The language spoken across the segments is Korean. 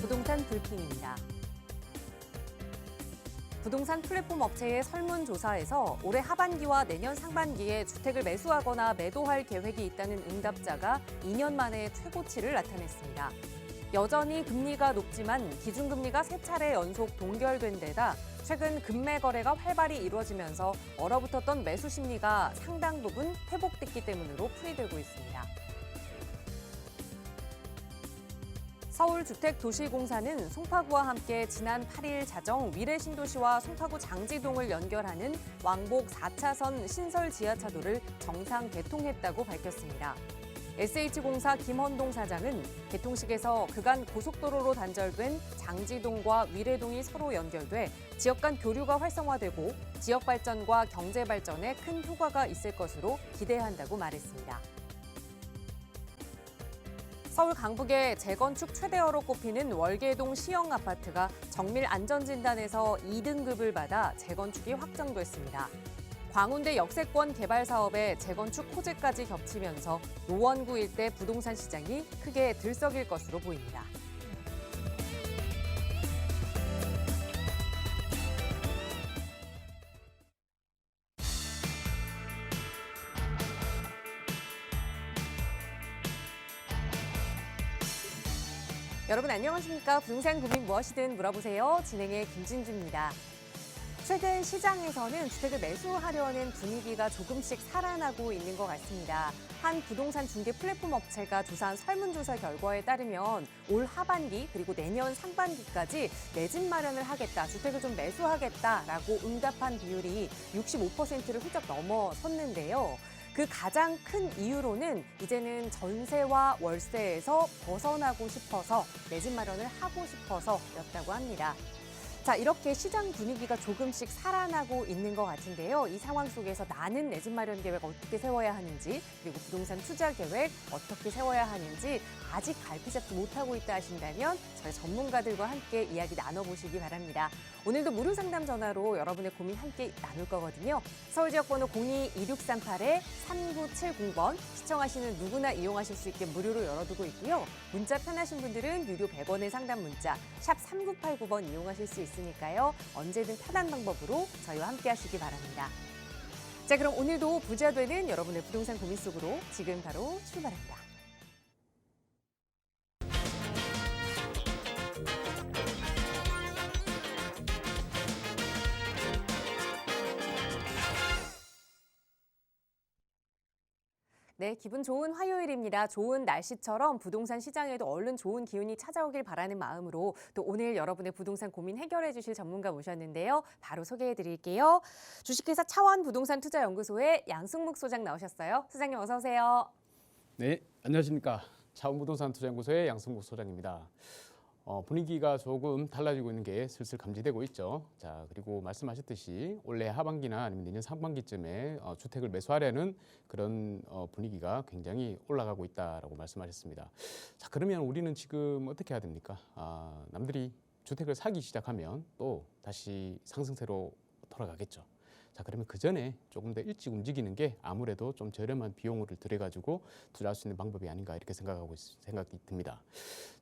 부동산 불핑입니다. 부동산 플랫폼 업체의 설문조사에서 올해 하반기와 내년 상반기에 주택을 매수하거나 매도할 계획이 있다는 응답자가 2년 만에 최고치를 나타냈습니다. 여전히 금리가 높지만 기준금리가 3차례 연속 동결된 데다 최근 금매 거래가 활발히 이루어지면서 얼어붙었던 매수 심리가 상당 부분 회복됐기 때문으로 풀이되고 있습니다. 서울주택도시공사는 송파구와 함께 지난 8일 자정 위례신도시와 송파구 장지동을 연결하는 왕복 4차선 신설 지하차도를 정상 개통했다고 밝혔습니다. SH공사 김헌동 사장은 개통식에서 그간 고속도로로 단절된 장지동과 위례동이 서로 연결돼 지역 간 교류가 활성화되고 지역 발전과 경제 발전에 큰 효과가 있을 것으로 기대한다고 말했습니다. 서울 강북의 재건축 최대어로 꼽히는 월계동 시형 아파트가 정밀 안전진단에서 2등급을 받아 재건축이 확정됐습니다. 광운대 역세권 개발 사업에 재건축 호재까지 겹치면서 노원구 일대 부동산 시장이 크게 들썩일 것으로 보입니다. 여러분 안녕하십니까? 부동산 고민 무엇이든 물어보세요. 진행의 김진주입니다. 최근 시장에서는 주택을 매수하려는 분위기가 조금씩 살아나고 있는 것 같습니다. 한 부동산 중개 플랫폼 업체가 조사한 설문조사 결과에 따르면 올 하반기 그리고 내년 상반기까지 내 집 마련을 하겠다, 주택을 좀 매수하겠다라고 응답한 비율이 65%를 훌쩍 넘어섰는데요. 그 가장 큰 이유로는 이제는 전세와 월세에서 벗어나고 싶어서 내 집 마련을 하고 싶어서였다고 합니다. 자, 이렇게 시장 분위기가 조금씩 살아나고 있는 것 같은데요. 이 상황 속에서 나는 내 집 마련 계획 어떻게 세워야 하는지, 그리고 부동산 투자 계획 어떻게 세워야 하는지 아직 갈피 잡지 못하고 있다 하신다면 저희 전문가들과 함께 이야기 나눠보시기 바랍니다. 오늘도 무료 상담 전화로 여러분의 고민 함께 나눌 거거든요. 서울 지역번호 02-2638-3970번 시청하시는 누구나 이용하실 수 있게 무료로 열어두고 있고요. 문자 편하신 분들은 유료 100원의 상담 문자 샵 3989번 이용하실 수 있으니까요. 언제든 편한 방법으로 저희와 함께 하시기 바랍니다. 자, 그럼 오늘도 부자 되는 여러분의 부동산 고민 속으로 지금 바로 출발합니다. 네, 기분 좋은 화요일입니다. 좋은 날씨처럼 부동산 시장에도 얼른 좋은 기운이 찾아오길 바라는 마음으로 또 오늘 여러분의 부동산 고민 해결해 주실 전문가 모셨는데요. 바로 소개해 드릴게요. 주식회사 차원 부동산 투자연구소의 양승묵 소장 나오셨어요. 소장님 어서 오세요. 네, 안녕하십니까. 차원 부동산 투자연구소의 양승묵 소장입니다. 분위기가 조금 달라지고 있는 게 슬슬 감지되고 있죠. 자, 그리고 말씀하셨듯이 올해 하반기나 아니면 내년 상반기쯤에 주택을 매수하려는 그런 분위기가 굉장히 올라가고 있다라고 말씀하셨습니다. 자, 그러면 우리는 지금 어떻게 해야 됩니까? 남들이 주택을 사기 시작하면 또 다시 상승세로 돌아가겠죠. 자, 그러면 그 전에 조금 더 일찍 움직이는 게 아무래도 좀 저렴한 비용을 들여가지고 투자할 수 있는 방법이 아닌가 이렇게 생각이 듭니다.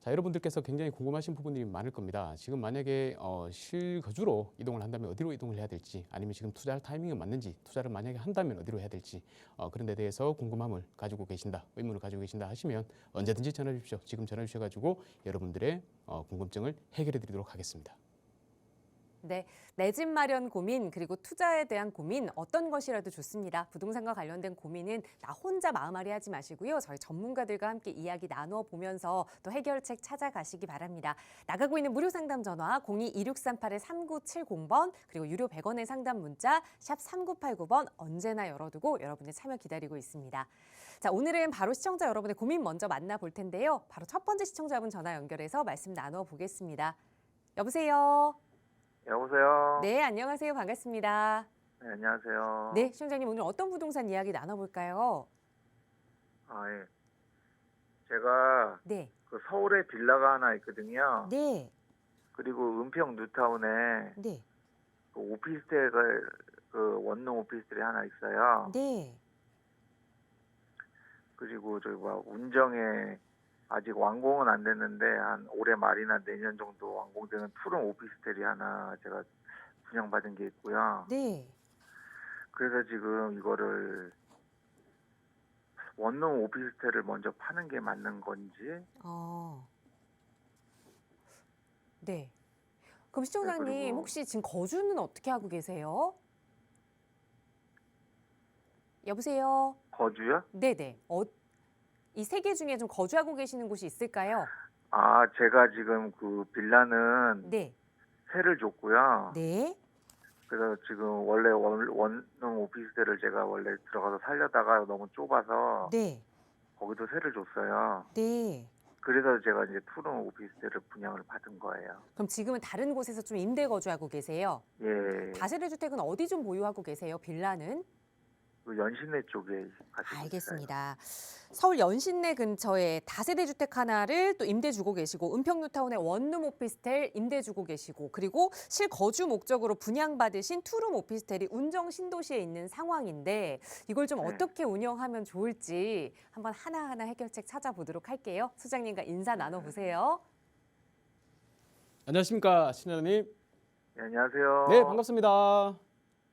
자, 여러분들께서 굉장히 궁금하신 부분들이 많을 겁니다. 지금 만약에 실거주로 이동을 한다면 어디로 이동을 해야 될지, 아니면 지금 투자할 타이밍은 맞는지, 투자를 만약에 한다면 어디로 해야 될지, 그런 데 대해서 궁금함을 가지고 계신다, 의문을 가지고 계신다 하시면 언제든지 전화 주십시오. 지금 전화 주셔가지고 여러분들의 궁금증을 해결해 드리도록 하겠습니다. 네, 내 집 마련 고민 그리고 투자에 대한 고민 어떤 것이라도 좋습니다. 부동산과 관련된 고민은 나 혼자 마음앓이 하지 마시고요. 저희 전문가들과 함께 이야기 나누어 보면서 또 해결책 찾아가시기 바랍니다. 나가고 있는 무료 상담 전화 02-2638-3970번 그리고 유료 100원의 상담 문자 샵 3989번 언제나 열어두고 여러분의 참여 기다리고 있습니다. 자, 오늘은 바로 시청자 여러분의 고민 먼저 만나볼 텐데요. 바로 첫 번째 시청자분 전화 연결해서 말씀 나눠 보겠습니다. 여보세요. 여보세요? 네, 안녕하세요. 반갑습니다. 네, 안녕하세요. 네, 시청자님 오늘 어떤 부동산 이야기 나눠볼까요? 예. 제가 네, 그 서울에 빌라가 하나 있거든요. 네, 그리고 은평 뉴타운에 네, 그 오피스텔, 그 원룸 오피스텔이 하나 있어요. 네, 그리고 저기 운정에 아직 완공은 안 됐는데 한 올해 말이나 내년 정도 완공되는 투룸 오피스텔이 하나 제가 분양받은 게 있고요. 네. 그래서 지금 이거를 원룸 오피스텔을 먼저 파는 게 맞는 건지. 어. 네. 그럼 시청자님 그리고 혹시 지금 거주는 어떻게 하고 계세요? 여보세요? 거주요? 네네. 이 세 개 중에 좀 거주하고 계시는 곳이 있을까요? 아, 제가 지금 그 빌라는 네. 세를 줬고요. 네. 그래서 지금 원래 원룸 오피스텔을 제가 원래 들어가서 살려다가 너무 좁아서 네. 거기도 세를 줬어요. 네. 그래서 제가 이제 투룸 오피스텔을 분양을 받은 거예요. 그럼 지금은 다른 곳에서 좀 임대 거주하고 계세요? 예, 다세대 주택은 어디 좀 보유하고 계세요? 빌라는? 그 연신내 쪽에 가지고 알겠습니다. 서울 연신내 근처에 다세대 주택 하나를 또 임대 주고 계시고 은평뉴타운의 원룸 오피스텔 임대 주고 계시고 그리고 실거주 목적으로 분양받으신 투룸 오피스텔이 운정 신도시에 있는 상황인데 이걸 좀 네. 어떻게 운영하면 좋을지 한번 하나하나 해결책 찾아보도록 할게요. 소장님과 인사 나눠보세요. 안녕하십니까, 신현님. 네, 안녕하세요. 네, 반갑습니다.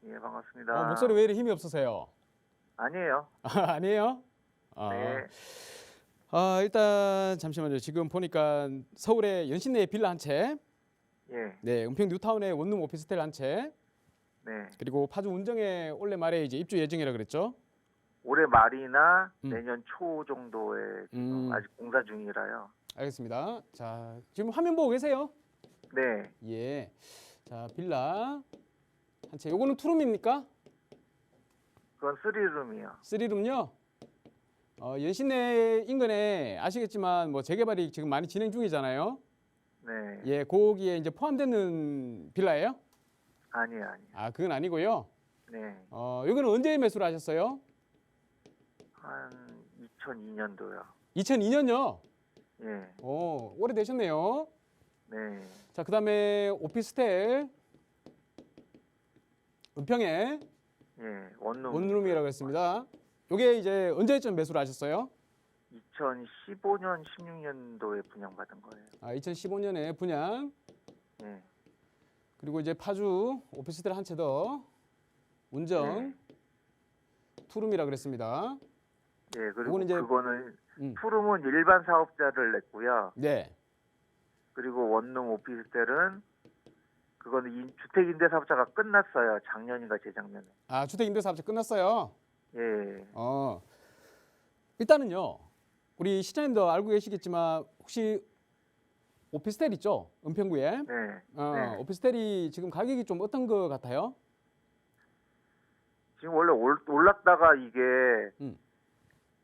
예, 반갑습니다. 목소리 왜 이렇게 힘이 없으세요? 아니에요. 아니에요? 네, 일단 잠시만요. 지금 보니까 서울의 연신내에 빌라 한 채, 예, 네, 은평 뉴타운의 원룸 오피스텔 한 채, 네. 그리고 파주 운정에 올해 말에 이제 입주 예정이라 그랬죠? 올해 말이나 음. 내년 초 정도에 지금 아직 공사 중이라요. 알겠습니다. 자, 지금 화면 보고 계세요? 네, 예. 자, 빌라 한 채. 요거는 투룸입니까? 그건 3룸이요. 3룸요? 연신내 인근에 아시겠지만 뭐 재개발이 지금 많이 진행 중이잖아요. 네, 예, 거기에 이제 포함되는 빌라예요? 아니에요. 아, 그건 아니고요. 네, 여기는 언제 매수를 하셨어요? 한 2002년도요. 2002년요. 예, 오래되셨네요. 네, 자, 그다음에 오피스텔 은평에 예, 원룸. 원룸이라고 했습니다. 요게 이제 언제쯤 매수를 하셨어요? 2015년, 16년도에 분양받은 거예요. 2015년에 분양. 예, 그리고 이제 파주 오피스텔 한 채 더 운정 네. 투룸이라 그랬습니다. 예, 그리고 요거는 이제 그거는 음. 투룸은 일반 사업자를 냈고요. 네. 그리고 원룸 오피스텔은 그거는 주택임대사업자가 끝났어요. 작년인가 재작년에. 아, 주택임대사업체 끝났어요. 예, 일단은요. 우리 시장님도 알고 계시겠지만 혹시 오피스텔 있죠? 은평구에. 네, 네. 오피스텔이 지금 가격이 좀 어떤 것 같아요? 지금 원래 올랐다가 이게 음.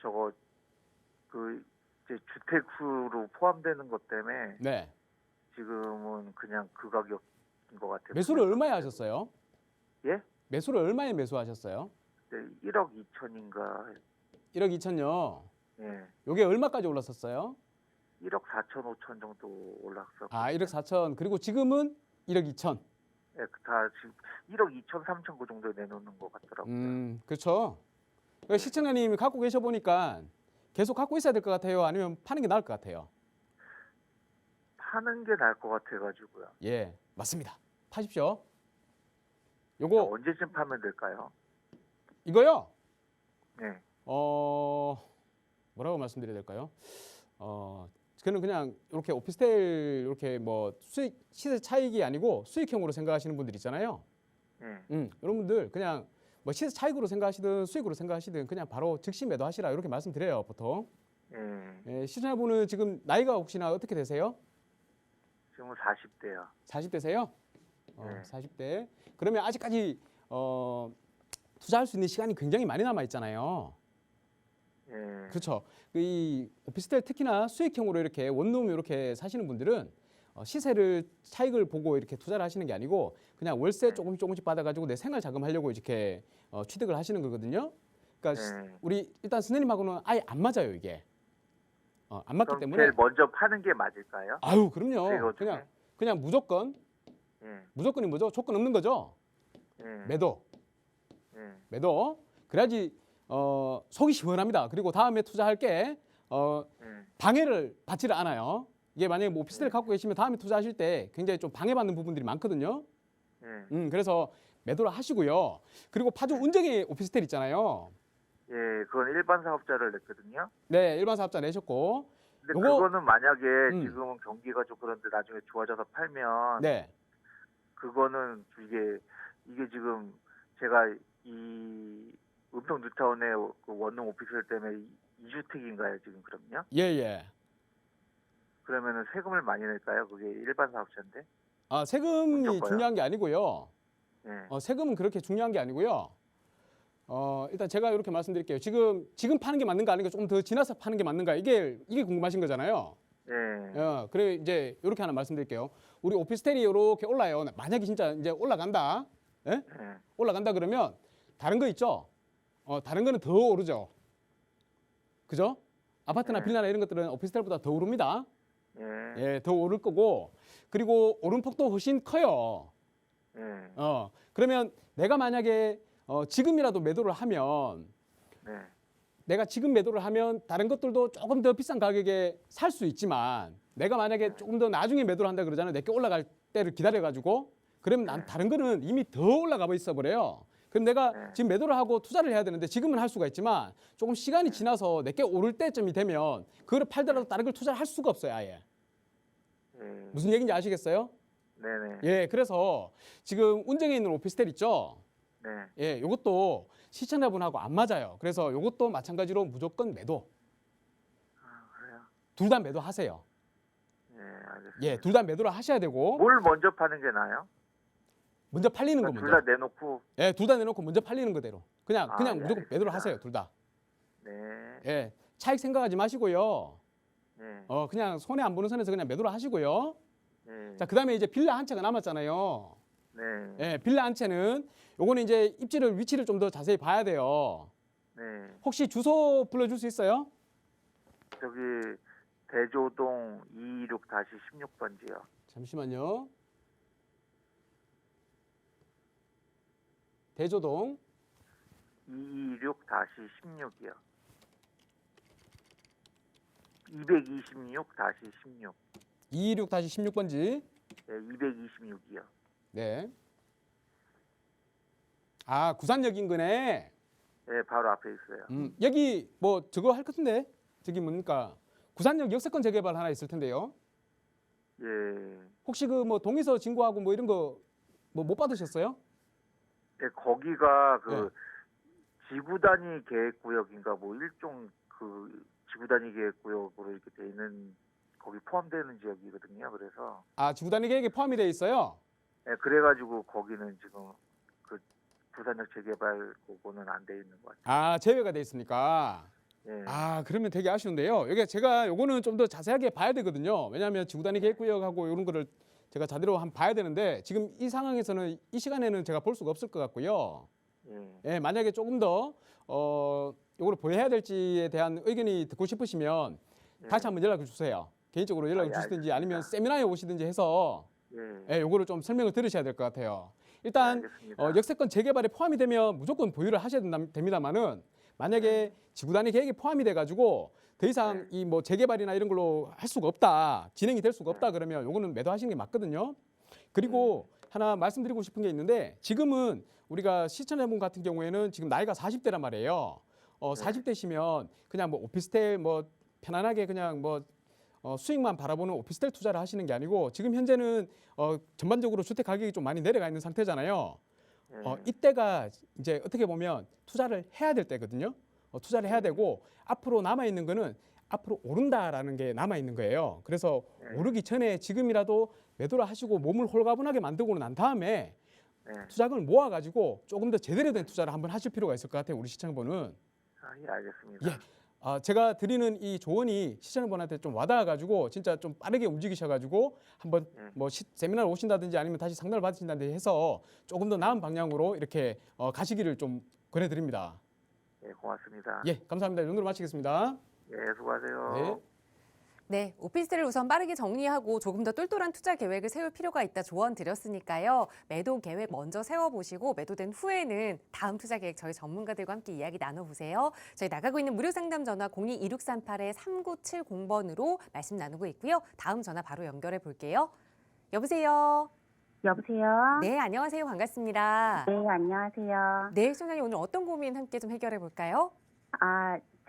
저거 그 이제 주택수로 포함되는 것 때문에 네. 지금은 그냥 그 가격인 것 같아요. 매수를 얼마에 하셨어요? 예? 매수를 얼마에 매수하셨어요? 네, 1억 2천인가. 1억 2천요. 예, 요게 얼마까지 올랐었어요? 1억 4천 5천 정도 올랐어. 1억 4천. 그리고 지금은 1억 2천. 예, 다 지금 1억 2천 3천 그 정도에 내놓는 것 같더라고요. 그렇죠. 시청자님이 갖고 계셔 보니까 계속 갖고 있어야 될 것 같아요? 아니면 파는 게 나을 것 같아요? 파는 게 나을 것 같아가지고요. 예, 맞습니다. 파십시오. 요거 언제쯤 파면 될까요? 이거요. 네, 뭐라고 말씀드려야 될까요? 저는 그냥 이렇게 오피스텔 이렇게 뭐 수익 시세 차익이 아니고 수익형으로 생각하시는 분들 있잖아요. 네, 이런 분들 그냥 뭐 시세 차익으로 생각하시든 수익으로 생각하시든 그냥 바로 즉시 매도하시라 이렇게 말씀드려요, 보통. 네. 예, 시청자분은 지금 나이가 혹시나 어떻게 되세요? 지금은 40대요. 40대세요? 네. 40대. 그러면 아직까지 투자할 수 있는 시간이 굉장히 많이 남아 있잖아요. 예, 그렇죠. 이 오피스텔 특히나 수익형으로 이렇게 원룸 이렇게 사시는 분들은 시세를 차익을 보고 이렇게 투자를 하시는 게 아니고 그냥 월세 조금씩 받아가지고 내 생활 자금하려고 이렇게 취득을 하시는 거거든요. 그러니까 네. 우리 일단 선생님하고는 아예 안 맞아요, 이게. 안 맞기 그럼 때문에. 제일 먼저 파는 게 맞을까요? 아유, 그럼요. 이거 중에? 그냥 무조건. 예, 무조건이 뭐죠? 조건 없는 거죠. 예, 매도. 예, 매도. 그래야지 속이 시원합니다. 그리고 다음에 투자할 게 예. 방해를 받지를 않아요. 이게 만약에 뭐 오피스텔 갖고 계시면 다음에 투자하실 때 굉장히 좀 방해받는 부분들이 많거든요. 예. 그래서 매도를 하시고요. 그리고 파주 운정에 오피스텔 있잖아요. 예, 그건 일반 사업자를 냈거든요. 네, 일반 사업자 내셨고. 근데 요거- 그거는 만약에 음. 지금은 경기가 좀 그런데 나중에 좋아져서 팔면 네. 그거는 이게 지금 제가 이 은평 뉴타운의 그 원룸 오피스텔 때문에 2주택인가요 지금 그럼요? 예, 예. 그러면은 세금을 많이 낼까요? 그게 일반 사업자인데? 아, 세금이 어쩔 거야? 중요한 게 아니고요. 예. 세금은 그렇게 중요한 게 아니고요. 일단 제가 이렇게 말씀드릴게요. 지금 파는 게 맞는가 아닌가 조금 더 지나서 파는 게 맞는가 이게 궁금하신 거잖아요. 예. 그래 이제 이렇게 하나 말씀드릴게요. 우리 오피스텔이 이렇게 올라요. 만약에 진짜 이제 올라간다. 예? 예. 올라간다 그러면 다른 거 있죠? 다른 거는 더 오르죠. 그죠? 아파트나 네. 빌라나 이런 것들은 오피스텔보다 더 오릅니다. 예. 예, 더 오를 거고 그리고 오름폭도 훨씬 커요. 예. 그러면 내가 만약에 지금이라도 매도를 하면 네. 내가 지금 매도를 하면 다른 것들도 조금 더 비싼 가격에 살 수 있지만 내가 만약에 조금 더 나중에 매도를 한다 그러잖아요. 내게 올라갈 때를 기다려 가지고 그러면 난 다른 거는 이미 더 올라가 있어 버려요. 그럼 내가 네. 지금 매도를 하고 투자를 해야 되는데 지금은 할 수가 있지만 조금 시간이 지나서 내게 오를 때쯤이 되면 그거를 팔더라도 다른 걸 투자를 할 수가 없어요, 아예. 예. 무슨 얘기인지 아시겠어요? 네네. 예, 그래서 지금 운정에 있는 오피스텔 있죠? 네. 예, 요것도 시청자분하고 안 맞아요. 그래서 요것도 마찬가지로 무조건 매도. 아, 그래요? 둘 다 매도하세요. 예, 알겠습니다. 예, 둘 다 매도를 하셔야 되고 뭘 먼저 파는 게 나아요? 먼저 팔리는 거 둘 먼저. 다 내놓고. 예, 둘 다 내놓고 먼저 팔리는 거대로. 그냥 아, 그냥 예, 무조건 알겠습니다. 매도를 하세요, 둘 다. 네. 예, 차익 생각하지 마시고요. 네. 그냥 손해 안 보는 선에서 그냥 매도를 하시고요. 네. 자, 그다음에 이제 빌라 한 채가 남았잖아요. 네. 예, 빌라 한 채는 요거는 이제 위치를 좀 더 자세히 봐야 돼요. 네. 혹시 주소 불러줄 수 있어요? 저기 대조동 226-16번지요. 잠시만요. 대조동 226-16이요. 226-16. 226-16번지. 네, 226이요. 네. 아, 구산역 인근에. 네, 바로 앞에 있어요. 여기 뭐 저거 할 것 같은데. 저기 뭡니까? 구산역 역세권 재개발 하나 있을 텐데요. 예. 혹시 그 뭐 동의서 진구하고 뭐 이런 거 뭐 못 받으셨어요? 네, 거기가 그 네. 지구 단위 계획 구역인가 뭐 일종 그 지구 단위 계획 구역으로 이렇게 돼 있는 거기 포함되는 지역이거든요. 그래서 아, 지구 단위 계획에 포함이 돼 있어요. 네, 그래가지고 거기는 지금 그 부산역 재개발 그거는 안 돼 있는 것 같아요. 아, 제외가 돼 있으니까. 예. 아, 그러면 되게 아쉬운데요. 여기 제가 요거는 좀 더 자세하게 봐야 되거든요. 왜냐하면 지구 단위 계획 구역하고 이런 거를 제가 제대로 한번 봐야 되는데 지금 이 상황에서는 이 시간에는 제가 볼 수가 없을 것 같고요. 예. 예, 만약에 조금 더 요거를 보여야 될지에 대한 의견이 듣고 싶으시면 예. 다시 한번 연락을 주세요. 개인적으로 연락을 예, 주시든지 알겠습니다. 아니면 세미나에 오시든지 해서 예. 요거를 좀 설명을 들으셔야 될 것 같아요. 일단 알겠습니다. 역세권 재개발에 포함이 되면 무조건 보유를 하셔야 됩니다만은 만약에 지구 단위 계획에 포함이 돼가지고 더 이상 네. 이 뭐 재개발이나 이런 걸로 할 수가 없다, 진행이 될 수가 없다 그러면 요거는 매도하시는 게 맞거든요. 그리고 하나 말씀드리고 싶은 게 있는데 지금은 우리가 시청자분 같은 경우에는 지금 나이가 40대란 말이에요. 40대시면 그냥 뭐 오피스텔 뭐 편안하게 그냥 뭐 수익만 바라보는 오피스텔 투자를 하시는 게 아니고 지금 현재는 전반적으로 주택 가격이 좀 많이 내려가 있는 상태잖아요. 예. 이때가 이제 어떻게 보면 투자를 해야 될 때거든요. 투자를 해야 되고 앞으로 남아 있는 거는 앞으로 오른다라는 게 남아 있는 거예요. 그래서 네. 오르기 전에 지금이라도 매도를 하시고 몸을 홀가분하게 만들고 난 다음에 네. 투자금을 모아가지고 조금 더 제대로 된 투자를 한번 하실 필요가 있을 것 같아요. 우리 시청자분은. 아, 예, 알겠습니다. 예. 제가 드리는 이 조언이 시청자분한테 좀 와닿아가지고 진짜 좀 빠르게 움직이셔가지고 한번 뭐 세미나를 오신다든지 아니면 다시 상담을 받으신다든지 해서 조금 더 나은 방향으로 이렇게 가시기를 좀 권해드립니다. 예, 고맙습니다. 예, 감사합니다. 이 정도로 마치겠습니다. 예, 수고하세요. 네. 네, 오피스텔을 우선 빠르게 정리하고 조금 더 똘똘한 투자 계획을 세울 필요가 있다 조언 드렸으니까요. 매도 계획 먼저 세워보시고 매도된 후에는 다음 투자 계획 저희 전문가들과 함께 이야기 나눠보세요. 저희 나가고 있는 무료 상담 전화 02-2638-3970번으로 말씀 나누고 있고요. 다음 전화 바로 연결해 볼게요. 여보세요. 여보세요? 네, 안녕하세요. 반갑습니다. 네, 안녕하세요. 네, 시청자님 오늘 어떤 고민 함께 좀 해결해 볼까요?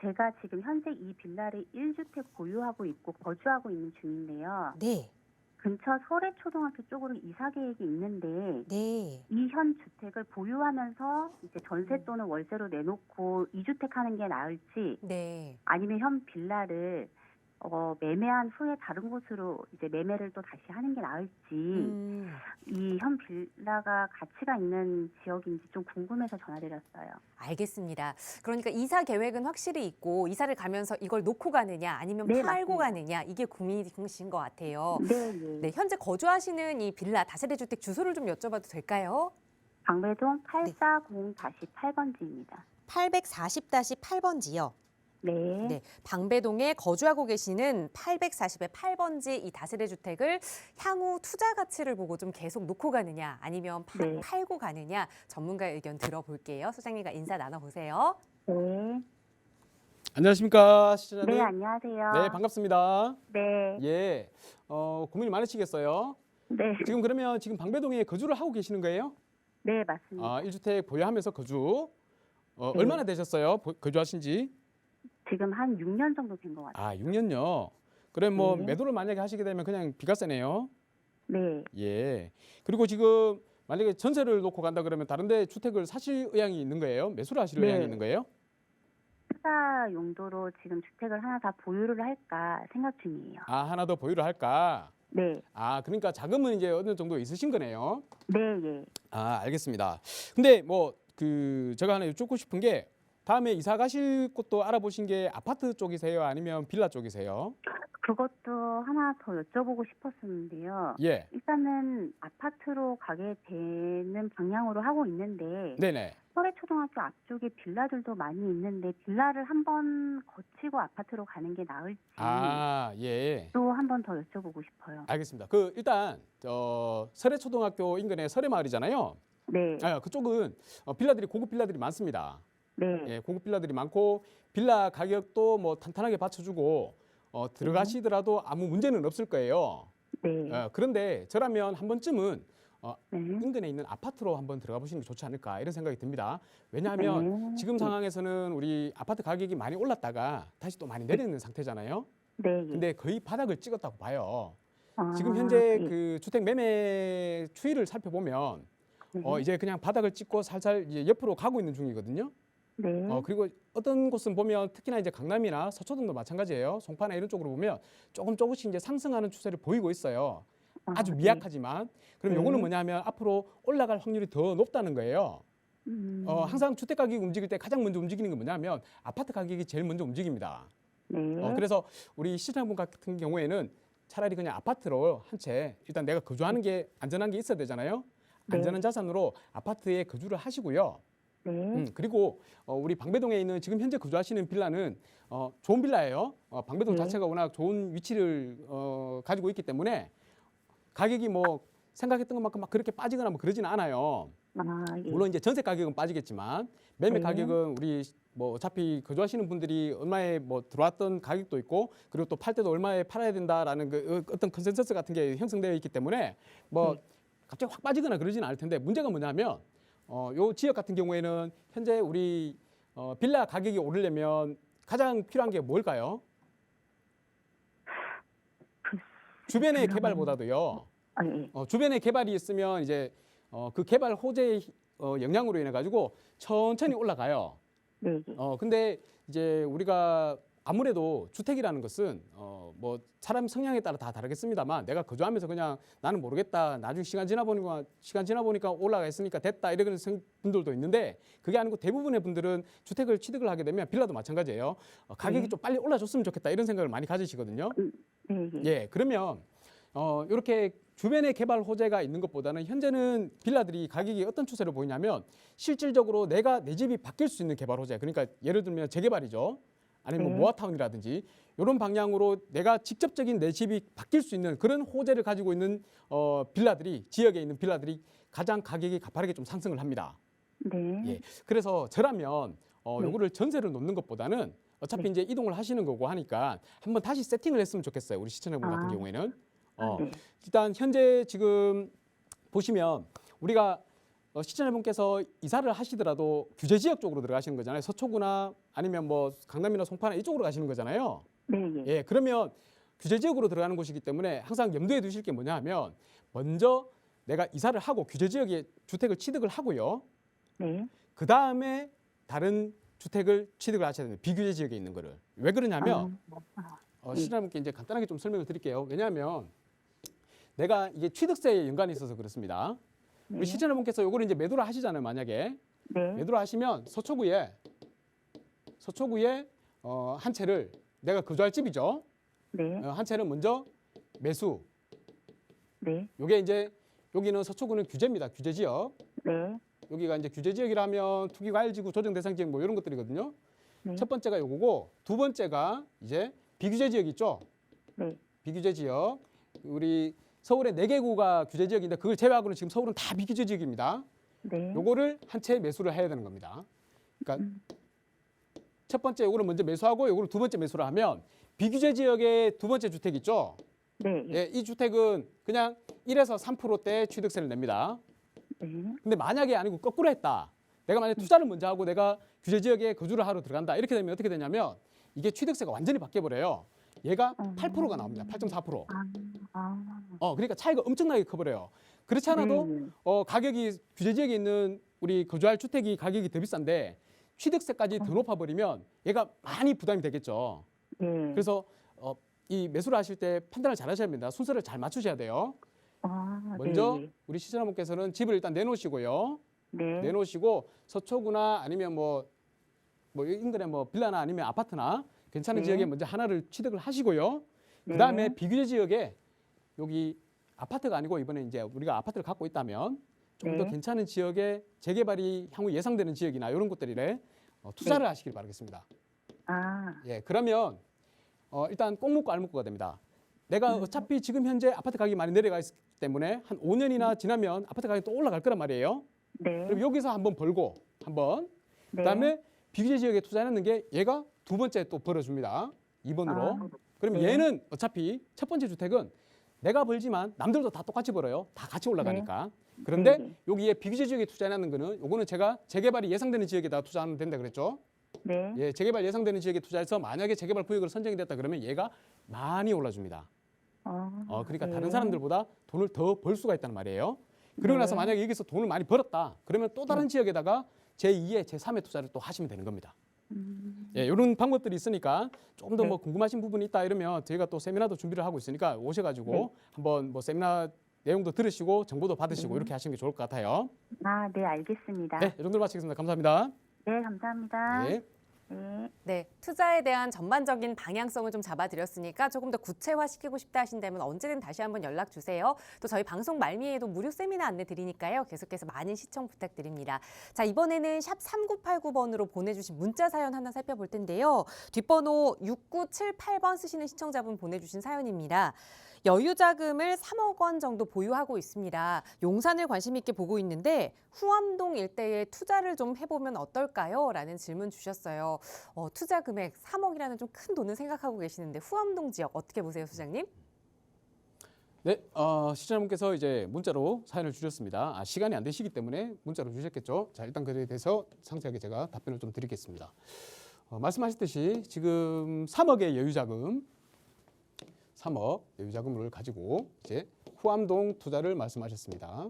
제가 지금 현재 이 빌라를 1주택 보유하고 있고 거주하고 있는 중인데요. 네, 근처 서래초등학교 쪽으로 이사 계획이 있는데 네. 이 현 주택을 보유하면서 이제 전세 또는 월세로 내놓고 2주택 하는 게 나을지 네. 아니면 현 빌라를 매매한 후에 다른 곳으로 이제 매매를 또 다시 하는 게 나을지 이 현 빌라가 가치가 있는 지역인지 좀 궁금해서 전화드렸어요. 알겠습니다. 그러니까 이사 계획은 확실히 있고 이사를 가면서 이걸 놓고 가느냐 아니면 네, 팔고 맞습니다. 가느냐 이게 고민이신 것 같아요. 네, 예. 네, 현재 거주하시는 이 빌라 다세대 주택 주소를 좀 여쭤봐도 될까요? 방배동 840-8번지입니다. 840-8번지요. 네. 네, 방배동에 거주하고 계시는 840의 8번지 이 다세대 주택을 향후 투자 가치를 보고 좀 계속 놓고 가느냐 아니면 네. 팔고 가느냐 전문가의 의견 들어볼게요. 소장님과 인사 나눠보세요. 네. 안녕하십니까, 시청자님. 네, 안녕하세요. 네, 반갑습니다. 네. 예, 고민이 많으시겠어요. 네. 지금 그러면 지금 방배동에 거주를 하고 계시는 거예요? 네, 맞습니다. 1주택 보유하면서 거주. 네. 얼마나 되셨어요? 거주하신 지? 지금 한 6년 정도 된 것 같아요. 6년요. 그럼 뭐 네. 매도를 만약에 하시게 되면 그냥 비과세네요. 네. 예. 그리고 지금 만약에 전세를 놓고 간다 그러면 다른데 주택을 사실 의향이 있는 거예요? 매수를 하실 네. 의향이 있는 거예요? 투자 용도로 지금 주택을 하나 다 보유를 할까 생각 중이에요. 하나 더 보유를 할까? 네. 그러니까 자금은 이제 어느 정도 있으신 거네요. 네, 예. 알겠습니다. 근데 뭐 제가 하나 여쭙고 싶은 게 다음에 이사 가실 곳도 알아보신 게 아파트 쪽이세요? 아니면 빌라 쪽이세요? 그것도 하나 더 여쭤보고 싶었었는데요. 예. 일단은 아파트로 가게 되는 방향으로 하고 있는데 네네. 서래초등학교 앞쪽에 빌라들도 많이 있는데 빌라를 한번 거치고 아파트로 가는 게 나을지 예. 또 한 번 더 여쭤보고 싶어요. 알겠습니다. 일단 설해초등학교 인근에 설해마을이잖아요. 네. 그쪽은 고급 빌라들이 많습니다. 네. 예, 고급 빌라들이 많고 빌라 가격도 뭐 탄탄하게 받쳐주고 들어가시더라도 아무 문제는 없을 거예요. 네. 그런데 저라면 한 번쯤은 네. 인근에 있는 아파트로 한번 들어가 보시는 게 좋지 않을까 이런 생각이 듭니다. 왜냐하면 네. 지금 상황에서는 우리 아파트 가격이 많이 올랐다가 다시 또 많이 내리는 상태잖아요. 네. 근데 거의 바닥을 찍었다고 봐요. 아, 지금 현재 예. 그 주택 매매 추이를 살펴보면 네. 이제 그냥 바닥을 찍고 살살 이제 옆으로 가고 있는 중이거든요. 네. 그리고 어떤 곳은 보면 특히나 이제 강남이나 서초동도 마찬가지예요. 송파나 이런 쪽으로 보면 조금씩 이제 상승하는 추세를 보이고 있어요. 아주 네. 미약하지만 그럼 네. 요거는 뭐냐면 앞으로 올라갈 확률이 더 높다는 거예요. 항상 주택 가격이 움직일 때 가장 먼저 움직이는 게 뭐냐면 아파트 가격이 제일 먼저 움직입니다. 네. 그래서 우리 시청자분 같은 경우에는 차라리 그냥 아파트로 한 채 일단 내가 거주하는 게 안전한 게 있어야 되잖아요. 네. 안전한 자산으로 아파트에 거주를 하시고요. 네. 그리고 우리 방배동에 있는 지금 현재 거주하시는 빌라는 좋은 빌라예요. 방배동 네. 자체가 워낙 좋은 위치를 가지고 있기 때문에 가격이 뭐 생각했던 것만큼 막 그렇게 빠지거나 뭐 그러지는 않아요. 예. 물론 이제 전세 가격은 빠지겠지만 매매 네. 가격은 우리 뭐 어차피 거주하시는 분들이 얼마에 뭐 들어왔던 가격도 있고 그리고 또 팔 때도 얼마에 팔아야 된다라는 그 어떤 컨센서스 같은 게 형성되어 있기 때문에 뭐 네. 갑자기 확 빠지거나 그러지는 않을 텐데 문제가 뭐냐면 요 지역 같은 경우에는 현재 우리 빌라 가격이 오르려면 가장 필요한 게 뭘까요? 주변의 개발보다도요. 예. 주변에 개발이 있으면 이제 그 개발 호재의 영향으로 인해 가지고 천천히 올라가요. 네. 근데 이제 우리가 아무래도 주택이라는 것은 뭐 사람 성향에 따라 다 다르겠습니다만 내가 거주하면서 그냥 나는 모르겠다. 나중에 시간 지나 보니까 올라가 있으니까 됐다. 이런 분들도 있는데 그게 아니고 대부분의 분들은 주택을 취득을 하게 되면 빌라도 마찬가지예요. 가격이 네. 좀 빨리 올라줬으면 좋겠다. 이런 생각을 많이 가지시거든요. 네. 예, 그러면 이렇게 주변에 개발 호재가 있는 것보다는 현재는 빌라들이 가격이 어떤 추세를 보이냐면 실질적으로 내 집이 바뀔 수 있는 개발 호재. 그러니까 예를 들면 재개발이죠. 아니면 네. 모아타운이라든지 이런 방향으로 내가 직접적인 내 집이 바뀔 수 있는 그런 호재를 가지고 있는 빌라들이 지역에 있는 빌라들이 가장 가격이 가파르게 좀 상승을 합니다. 네. 예. 그래서 저라면 네. 요거를 전세를 놓는 것보다는 어차피 네. 이제 이동을 하시는 거고 하니까 한번 다시 세팅을 했으면 좋겠어요. 우리 시청자분 같은 아. 경우에는. 네. 일단 현재 지금 보시면 우리가 시청자분께서 이사를 하시더라도 규제 지역 쪽으로 들어가시는 거잖아요. 서초구나 아니면 뭐 강남이나 송파나 이쪽으로 가시는 거잖아요. 네. 예. 예, 그러면 규제 지역으로 들어가는 곳이기 때문에 항상 염두에 두실 게 뭐냐 하면 먼저 내가 이사를 하고 규제 지역에 주택을 취득을 하고요. 네. 그 다음에 다른 주택을 취득을 하셔야 됩니다. 비규제 지역에 있는 거를. 왜 그러냐면 시청자분께 이제 간단하게 좀 설명을 드릴게요. 왜냐하면 내가 이게 취득세에 연관이 있어서 그렇습니다. 네. 우리 시청자분께서 요거를 이제 매도를 하시잖아요. 만약에 네. 매도를 하시면 서초구에 한 채를 내가 거주할 집이죠. 네. 한 채를 먼저 매수. 네. 요게 이제 여기는 서초구는 규제입니다. 규제 지역. 네. 여기가 이제 규제 지역이라면 투기과열지구 조정 대상 지역 뭐 이런 것들이거든요. 네. 첫 번째가 요거고 두 번째가 이제 비규제 지역 있죠. 네. 비규제 지역. 우리 서울의 4개구가 규제 지역인데 그걸 제외하고는 지금 서울은 다 비규제 지역입니다. 네. 요거를 한 채 매수를 해야 되는 겁니다. 그러니까 첫 번째 요거를 먼저 매수하고 요거를 두 번째 매수를 하면 비규제 지역의 두 번째 주택 있죠. 네. 예. 예, 이 주택은 그냥 1에서 3%대 취득세를 냅니다. 네. 근데 만약에 아니고 거꾸로 했다. 내가 만약에 투자를 먼저 하고 내가 규제 지역에 거주를 하러 들어간다. 이렇게 되면 어떻게 되냐면 이게 취득세가 완전히 바뀌어 버려요. 얘가 8%가 나옵니다. 8.4%. 그러니까 차이가 엄청나게 커버려요. 그렇지 않아도 가격이 규제 지역에 있는 우리 거주할 주택이 가격이 더 비싼데 취득세까지 더 높아버리면 얘가 많이 부담이 되겠죠. 네. 그래서 이 매수를 하실 때 판단을 잘 하셔야 됩니다. 순서를 잘 맞추셔야 돼요. 먼저 네. 우리 시청자분께서는 집을 일단 내놓으시고요. 네. 내놓으시고 서초구나 아니면 뭐 인근에 뭐 빌라나 아니면 아파트나 괜찮은 네. 지역에 먼저 하나를 취득을 하시고요. 네. 그다음에 비규제 지역에 여기 아파트가 아니고 이번에 이제 우리가 아파트를 갖고 있다면 좀 더 네. 괜찮은 지역에 재개발이 향후 예상되는 지역이나 이런 곳들에 투자를 네. 하시길 바라겠습니다. 아. 예, 그러면 일단 꼭 묻고 알 묻고가 됩니다. 내가 어차피 지금 현재 아파트 가격이 많이 내려가 있기 때문에 한 5년이나 지나면 아파트 가격이 또 올라갈 거란 말이에요. 네. 그럼 여기서 한번 벌고 한번 네. 그다음에 비규제 지역에 투자하는 게 얘가 두 번째 또 벌어줍니다. 2번으로. 그러면 네. 얘는 어차피 첫 번째 주택은 내가 벌지만 남들도 다 똑같이 벌어요. 다 같이 올라가니까. 그런데 네. 여기에 비규제 지역에 투자하는 거는 요거는 제가 재개발이 예상되는 지역에다 투자하면 된다 그랬죠. 네. 예, 재개발 예상되는 지역에 투자해서 만약에 재개발 구역으로 선정이 됐다 그러면 얘가 많이 올라줍니다. 그러니까 네. 다른 사람들보다 돈을 더 벌 수가 있다는 말이에요. 그러고 나서 네. 만약에 여기서 돈을 많이 벌었다. 그러면 또 다른 지역에다가 제2의, 제3의 투자를 또 하시면 되는 겁니다. 예, 이런 방법들이 있으니까 좀 더 네. 뭐 궁금하신 부분이 있다 이러면 저희가 또 세미나도 준비를 하고 있으니까 오셔가지고 네. 한번 뭐 세미나 내용도 들으시고 정보도 받으시고 이렇게 하시는 게 좋을 것 같아요. 네, 알겠습니다. 네, 이 정도로 마치겠습니다. 감사합니다. 네, 감사합니다. 네. 네. 네, 투자에 대한 전반적인 방향성을 좀 잡아드렸으니까 조금 더 구체화시키고 싶다 하신다면 언제든 다시 한번 연락 주세요. 또 저희 방송 말미에도 무료 세미나 안내 드리니까요. 계속해서 많은 시청 부탁드립니다. 자, 이번에는 샵 3989번으로 보내주신 문자 사연 하나 살펴볼 텐데요. 뒷번호 6978번 쓰시는 시청자분 보내주신 사연입니다. 여유자금을 3억 원 정도 보유하고 있습니다. 용산을 관심 있게 보고 있는데 후암동 일대에 투자를 좀 해보면 어떨까요? 라는 질문 주셨어요. 투자 금액 3억이라는 좀 큰 돈을 생각하고 계시는데 후암동 지역 어떻게 보세요, 소장님? 네, 시청자분께서 이제 문자로 사연을 주셨습니다. 시간이 안 되시기 때문에 문자로 주셨겠죠. 자, 일단 그에 대해서 상세하게 제가 답변을 좀 드리겠습니다. 말씀하셨듯이 지금 3억의 여유자금, 3억 여유자금을 가지고 이제 후암동 투자를 말씀하셨습니다.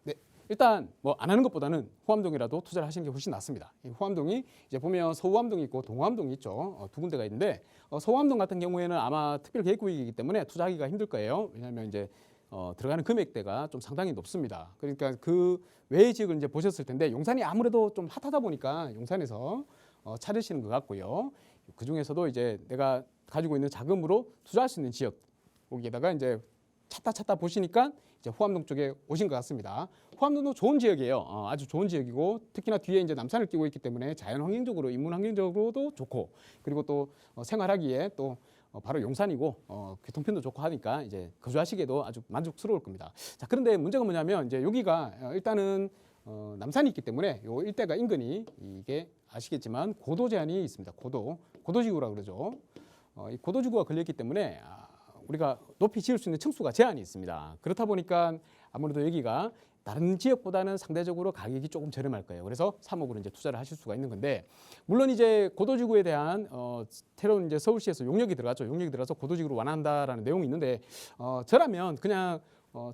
네, 일단 뭐 안 하는 것보다는 후암동이라도 투자를 하시는 게 훨씬 낫습니다. 이 후암동이 이제 보면 서후암동이 있고 동후암동이 있죠. 두 군데가 있는데 서후암동 같은 경우에는 아마 특별 계획구역이기 때문에 투자하기가 힘들 거예요. 왜냐하면 이제 들어가는 금액대가 좀 상당히 높습니다. 그러니까 그 외의 지역을 이제 보셨을 텐데 용산이 아무래도 좀 핫하다 보니까 용산에서 찾으시는 것 같고요. 그 중에서도 이제 내가 가지고 있는 자금으로 투자할 수 있는 지역 거기에다가 이제 찾다 보시니까 이제 호암동 쪽에 오신 것 같습니다. 호암동도 좋은 지역이에요. 아주 좋은 지역이고 특히나 뒤에 이제 남산을 끼고 있기 때문에 자연 환경적으로 인문 환경적으로도 좋고 그리고 또 생활하기에 또 바로 용산이고 교통편도 좋고 하니까 이제 거주하시기에도 아주 만족스러울 겁니다. 자, 그런데 문제가 뭐냐면 이제 여기가 일단은 남산이 있기 때문에 요 일대가 인근이 이게 아시겠지만 고도 제한이 있습니다. 고도지구라 그러죠. 이 고도지구가 걸렸기 때문에 우리가 높이 지을 수 있는 층수가 제한이 있습니다. 그렇다 보니까 아무래도 여기가 다른 지역보다는 상대적으로 가격이 조금 저렴할 거예요. 그래서 3억으로 이제 투자를 하실 수가 있는 건데, 물론 이제 고도지구에 대한 새로운 이제 서울시에서 용역이 들어갔죠. 용역이 들어가서 고도지구로 완화한다라는 내용이 있는데, 저라면 그냥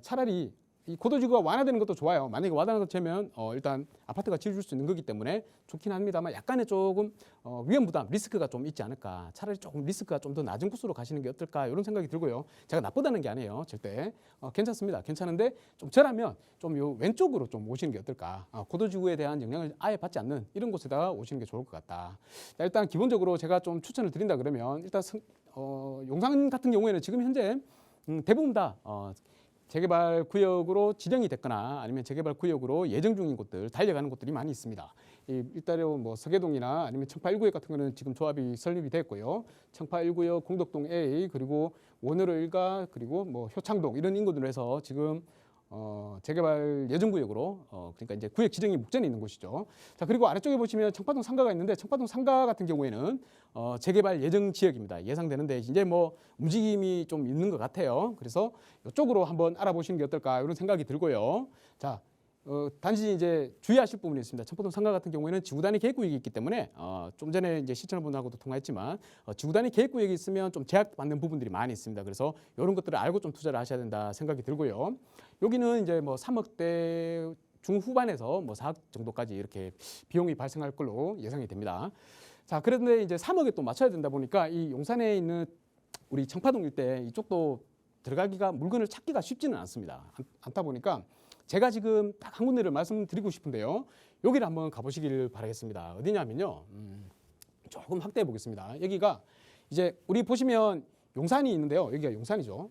차라리 이 고도지구가 완화되는 것도 좋아요. 만약에 완화가 되면 일단 아파트가 지어줄 수 있는 거기 때문에 좋긴 합니다만 약간의 조금 위험 부담, 리스크가 좀 있지 않을까. 차라리 조금 리스크가 좀 더 낮은 코스로 가시는 게 어떨까 이런 생각이 들고요. 제가 나쁘다는 게 아니에요. 절대 괜찮습니다. 괜찮은데 좀 저라면 좀 요 왼쪽으로 좀 오시는 게 어떨까. 고도지구에 대한 영향을 아예 받지 않는 이런 곳에다가 오시는 게 좋을 것 같다. 자, 일단 기본적으로 제가 좀 추천을 드린다 그러면 일단 용산 같은 경우에는 지금 현재 대부분 다 재개발 구역으로 지정이 됐거나 아니면 재개발 구역으로 예정 중인 곳들, 달려가는 곳들이 많이 있습니다. 일단은 뭐 서계동이나 아니면 청파 1구역 같은 거는 지금 조합이 설립이 됐고요. 청파 1구역, 공덕동 A, 그리고 원효로 1가, 그리고 뭐 효창동 이런 인구들로 해서 지금 재개발 예정 구역으로 그러니까 이제 구역 지정이 목전에 있는 곳이죠. 자, 그리고 아래쪽에 보시면 청파동 상가가 있는데 청파동 상가 같은 경우에는 재개발 예정 지역입니다. 예상되는데 이제 뭐 움직임이 좀 있는 것 같아요. 그래서 이쪽으로 한번 알아보시는 게 어떨까 이런 생각이 들고요. 자, 단지 이제 주의하실 부분이 있습니다. 청파동 상가 같은 경우에는 지구 단위 계획 구역이 있기 때문에 좀 전에 이제 시청자분하고도 통화했지만 지구 단위 계획 구역이 있으면 좀 제약받는 부분들이 많이 있습니다. 그래서 이런 것들을 알고 좀 투자를 하셔야 된다 생각이 들고요. 여기는 이제 뭐 3억대 중후반에서 뭐 4억 정도까지 이렇게 비용이 발생할 걸로 예상이 됩니다. 자, 그런데 이제 3억에 또 맞춰야 된다 보니까 이 용산에 있는 우리 청파동 일대 이쪽도 들어가기가 물건을 찾기가 쉽지는 않습니다. 않다 보니까 제가 지금 딱 한 군데를 말씀드리고 싶은데요. 여기를 한번 가보시길 바라겠습니다. 어디냐면요. 조금 확대해 보겠습니다. 여기가 이제 우리 보시면 용산이 있는데요. 여기가 용산이죠.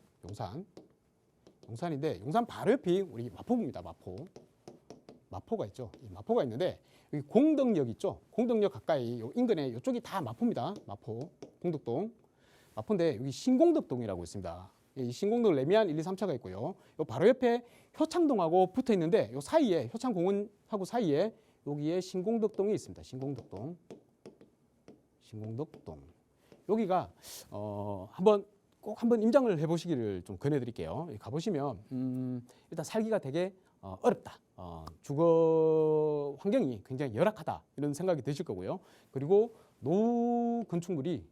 용산인데 용산 바로 옆이 우리 마포구입니다. 마포가 있죠. 마포가 있는데 여기 공덕역 있죠. 공덕역 가까이 요 인근에 이쪽이 다 마포입니다. 마포, 공덕동. 마포인데 여기 신공덕동이라고 있습니다. 이 신공덕 레미안 1, 2, 3차가 있고요. 요 바로 옆에 효창동하고 붙어 있는데 요 사이에 효창공원하고 사이에 여기에 신공덕동이 있습니다. 신공덕동. 여기가 꼭 한번 임장을 해보시기를 좀 권해드릴게요. 가보시면 일단 살기가 되게 어렵다. 주거 환경이 굉장히 열악하다 이런 생각이 드실 거고요. 그리고 노후 건축물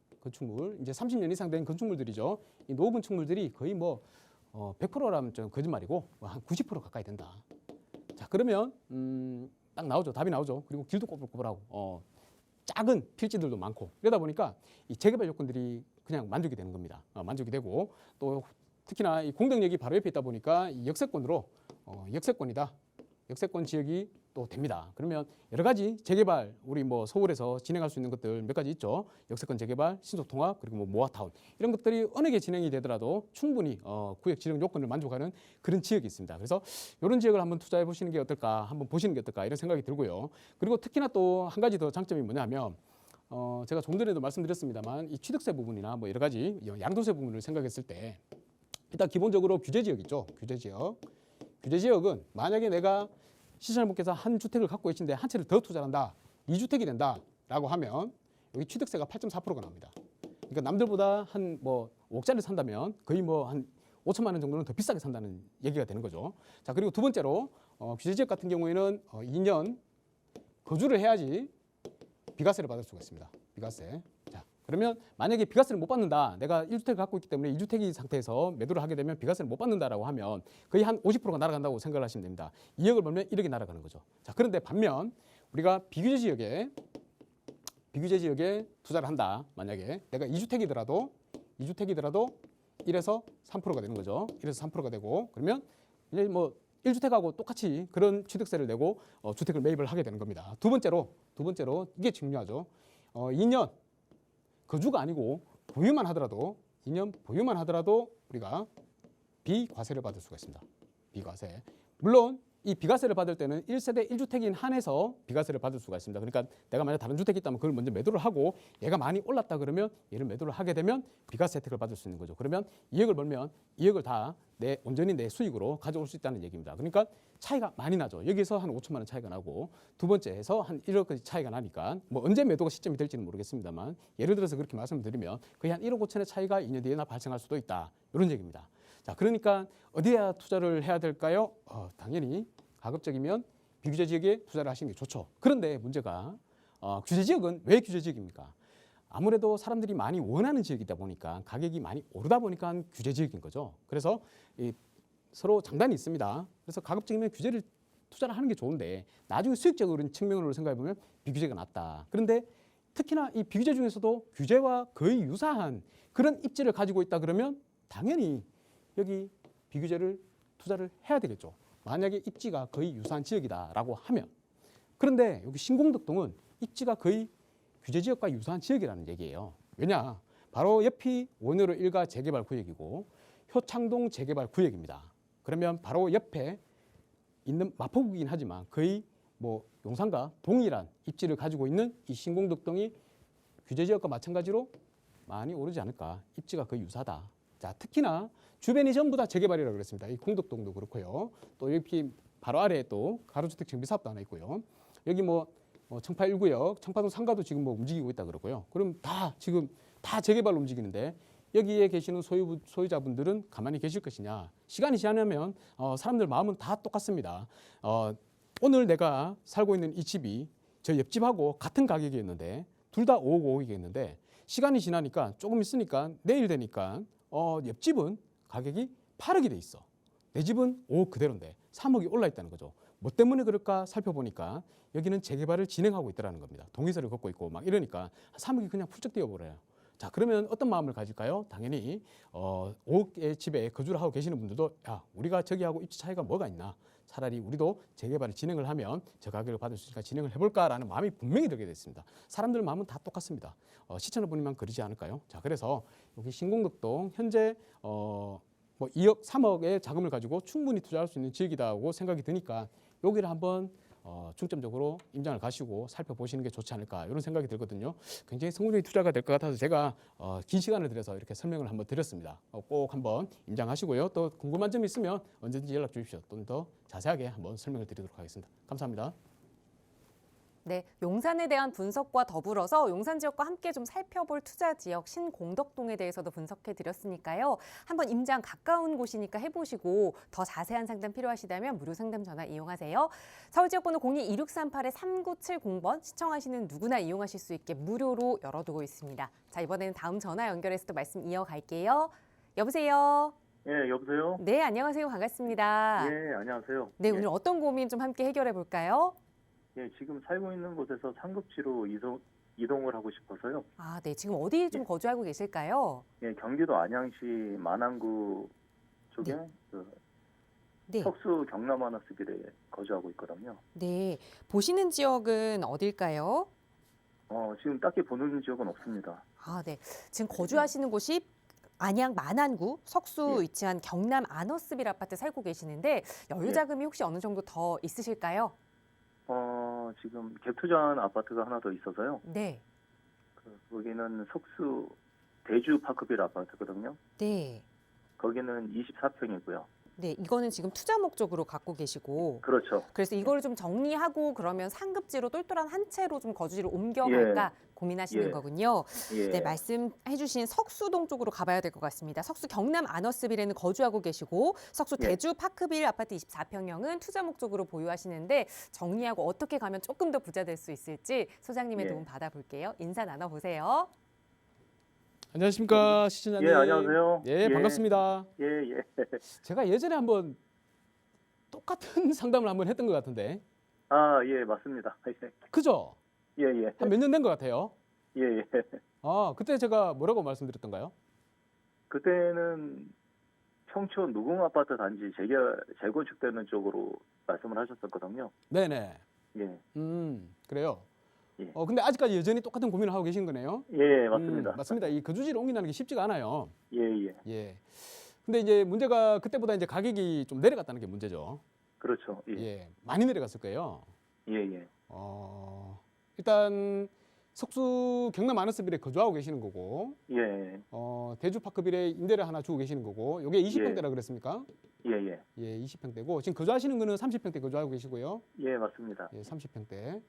이제 30년 이상 된 건축물들이죠. 이 노후 건축물들이 거의 뭐 100%라면 좀 거짓말이고 한 90% 가까이 된다. 자, 그러면 딱 나오죠. 답이 나오죠. 그리고 길도 꼬불꼬불하고 작은 필지들도 많고 이러다 보니까 이 재개발 요건들이 그냥 만족이 되는 겁니다. 만족이 되고 또 특히나 이 공덕역이 바로 옆에 있다 보니까 이 역세권으로 역세권 지역이 또 됩니다. 그러면 여러 가지 재개발 우리 뭐 서울에서 진행할 수 있는 것들 몇 가지 있죠. 역세권 재개발, 신속통합, 그리고 뭐 모아타운 이런 것들이 어느 게 진행이 되더라도 충분히 구역 지정 요건을 만족하는 그런 지역이 있습니다. 그래서 이런 지역을 한번 투자해 보시는 게 어떨까, 한번 보시는 게 어떨까 이런 생각이 들고요. 그리고 특히나 또 한 가지 더 장점이 뭐냐면 제가 좀 전에도 말씀드렸습니다만 이 취득세 부분이나 뭐 여러 가지 양도세 부분을 생각했을 때 일단 기본적으로 규제 지역 있죠. 규제 지역은 만약에 내가 시청자분께서 한 주택을 갖고 계신데 한 채를 더 투자한다, 2주택이 된다라고 하면 여기 취득세가 8.4%가 나옵니다. 그러니까 남들보다 한 뭐 5억짜리 산다면 거의 뭐 한 5천만 원 정도는 더 비싸게 산다는 얘기가 되는 거죠. 자, 그리고 두 번째로 규제 지역 같은 경우에는 2년 거주를 해야지 비과세를 받을 수가 있습니다. 비과세. 자, 그러면 만약에 비과세를 못 받는다. 내가 1주택을 갖고 있기 때문에 2주택인 상태에서 매도를 하게 되면 비과세를 못 받는다라고 하면 거의 한 50%가 날아간다고 생각을 하시면 됩니다. 2억을 벌면 1억이 날아가는 거죠. 자, 그런데 반면 우리가 비규제 지역에 투자를 한다. 만약에 내가 2주택이더라도 1에서 3%가 되는 거죠. 1에서 3%가 되고 그러면 이제 뭐 1주택하고 똑같이 그런 취득세를 내고 주택을 매입을 하게 되는 겁니다. 두 번째로 이게 중요하죠. 2년 거주가 아니고 보유만 하더라도 2년 보유만 하더라도 우리가 비과세를 받을 수가 있습니다. 비과세. 물론 이 비과세를 받을 때는 1세대 1주택인 한해서 비과세를 받을 수가 있습니다. 그러니까 내가 만약 다른 주택이 있다면 그걸 먼저 매도를 하고 얘가 많이 올랐다 그러면 얘를 매도를 하게 되면 비과세 혜택을 받을 수 있는 거죠. 그러면 2억을 벌면 2억을 다 온전히 내 수익으로 가져올 수 있다는 얘기입니다. 그러니까 차이가 많이 나죠. 여기서 한 5천만 원 차이가 나고 두 번째에서 한 1억까지 차이가 나니까 뭐 언제 매도가 시점이 될지는 모르겠습니다만 예를 들어서 그렇게 말씀을 드리면 거의 한 1억 5천의 차이가 2년 뒤에나 발생할 수도 있다. 이런 얘기입니다. 자, 그러니까 어디에 투자를 해야 될까요? 당연히 가급적이면 비규제 지역에 투자를 하시는 게 좋죠. 그런데 문제가 규제 지역은 왜 규제 지역입니까? 아무래도 사람들이 많이 원하는 지역이다 보니까 가격이 많이 오르다 보니까 규제 지역인 거죠. 그래서 서로 장단이 있습니다. 그래서 가급적이면 규제를 투자를 하는 게 좋은데 나중에 수익적인 측면으로 생각해 보면 비규제가 낫다. 그런데 특히나 이 비규제 중에서도 규제와 거의 유사한 그런 입지를 가지고 있다 그러면 당연히 여기 비규제를 투자를 해야 되겠죠. 만약에 입지가 거의 유사한 지역이다라고 하면. 그런데 여기 신공덕동은 입지가 거의 규제 지역과 유사한 지역이라는 얘기예요. 왜냐? 바로 옆이 원효로 일가 재개발 구역이고 효창동 재개발 구역입니다. 그러면 바로 옆에 있는 마포구이긴 하지만 거의 뭐 용산과 동일한 입지를 가지고 있는 이 신공덕동이 규제 지역과 마찬가지로 많이 오르지 않을까. 입지가 거의 유사다. 자, 특히나 주변이 전부 다 재개발이라고 그랬습니다. 이 공덕동도 그렇고요. 또 여기 바로 아래에 또 가로주택 정비 사업도 하나 있고요. 여기 뭐 청파 1구역, 청파동 상가도 지금 뭐 움직이고 있다 그러고요. 그럼 다 지금 다 재개발로 움직이는데 여기에 계시는 소유자분들은 가만히 계실 것이냐. 시간이 지나면 사람들 마음은 다 똑같습니다. 오늘 내가 살고 있는 이 집이 저 옆집하고 같은 가격이었는데 둘 다 5억 5억이겠는데 시간이 지나니까 조금 있으니까 내일 되니까 옆집은 가격이 8억이 돼 있어. 내 집은 5억 그대로인데 3억이 올라 있다는 거죠. 뭐 때문에 그럴까 살펴보니까 여기는 재개발을 진행하고 있다는 겁니다. 동의서를 걷고 있고 막 이러니까 3억이 그냥 훌쩍 뛰어버려요. 자, 그러면 어떤 마음을 가질까요? 당연히 5억의 집에 거주를 하고 계시는 분들도 야, 우리가 저기하고 입지 차이가 뭐가 있나? 차라리 우리도 재개발을 진행을 하면 저 가격을 받을 수 있으니까 진행을 해볼까라는 마음이 분명히 들게 됐습니다. 사람들 마음은 다 똑같습니다. 시청자 분이면 그러지 않을까요? 자, 그래서 여기 신공덕동 현재 뭐 2억, 3억의 자금을 가지고 충분히 투자할 수 있는 지역이라고 생각이 드니까 여기를 한번 중점적으로 임장을 가시고 살펴보시는 게 좋지 않을까 이런 생각이 들거든요. 굉장히 성공적인 투자가 될 것 같아서 제가 긴 시간을 들여서 이렇게 설명을 한번 드렸습니다. 꼭 한번 임장하시고요. 또 궁금한 점이 있으면 언제든지 연락 주십시오. 또 더 자세하게 한번 설명을 드리도록 하겠습니다. 감사합니다. 네, 용산에 대한 분석과 더불어서 용산 지역과 함께 좀 살펴볼 투자 지역 신공덕동에 대해서도 분석해 드렸으니까요. 한번 임장 가까운 곳이니까 해보시고 더 자세한 상담 필요하시다면 무료 상담 전화 이용하세요. 서울 지역번호 02-2638-3970번 시청하시는 누구나 이용하실 수 있게 무료로 열어두고 있습니다. 자, 이번에는 다음 전화 연결해서 또 말씀 이어갈게요. 여보세요? 예, 여보세요? 네, 안녕하세요. 반갑습니다. 예, 안녕하세요. 네, 예, 오늘 어떤 고민 좀 함께 해결해 볼까요? 예, 지금 살고 있는 곳에서 상급지로 이동을 하고 싶어서요. 아, 네. 지금 어디 좀 거주하고 계실까요? 예, 경기도 안양시 만안구 쪽에 네. 그 네. 석수 경남 하나스빌에 거주하고 있거든요. 네. 보시는 지역은 어딜까요? 지금 딱히 보는 지역은 없습니다. 아, 네. 지금 거주하시는 곳이 안양 만안구 석수 예. 위치한 경남 아너스빌 아파트 살고 계시는데 여유 예. 자금이 혹시 어느 정도 더 있으실까요? 지금 갭 투자한 아파트가 하나 더 있어서요. 네. 거기는 석수 대주 파크빌 아파트거든요. 네. 거기는 24평이고요. 네. 이거는 지금 투자 목적으로 갖고 계시고 그렇죠. 그래서 이거를 좀 정리하고 그러면 상급지로 똘똘한 한 채로 좀 거주지를 옮겨갈까 고민하시는 예. 거군요. 예. 네, 말씀해주신 석수동 쪽으로 가봐야 될 것 같습니다. 석수 경남 아너스빌에는 거주하고 계시고 석수 예. 대주 파크빌 아파트 24평형은 투자 목적으로 보유하시는데 정리하고 어떻게 가면 조금 더 부자 될 수 있을지 소장님의 예. 도움 받아볼게요. 인사 나눠보세요. 안녕하십니까 시청자님. 예, 안녕하세요. 예, 반갑습니다. 예, 예. 제가 예전에 한번 똑같은 상담을 한번 했던 것 같은데 예, 맞습니다. 그죠? 예, 예. 한 몇 년 된 것 같아요. 예, 예. 그때 제가 뭐라고 말씀드렸던가요? 그때는 청촌 노궁 아파트 단지 재건축되는 쪽으로 말씀을 하셨었거든요. 네네. 예, 그래요. 예. 근데 아직까지 여전히 똑같은 고민을 하고 계신 거네요. 예, 맞습니다. 맞습니다. 이 거주지를 옮긴다는 게 쉽지가 않아요. 예, 예. 예. 근데 이제 문제가 그때보다 이제 가격이 좀 내려갔다는 게 문제죠. 그렇죠. 예. 예, 많이 내려갔을 거예요. 예, 예. 일단 석수 경남 아너스빌에 거주하고 계시는 거고, 예. 대주 파크빌에 임대를 하나 주고 계시는 거고, 요게 20평대라 그랬습니까? 예, 예. 예, 20평대고 지금 거주하시는 거는 30평대 거주하고 계시고요. 예, 맞습니다. 예, 30평대.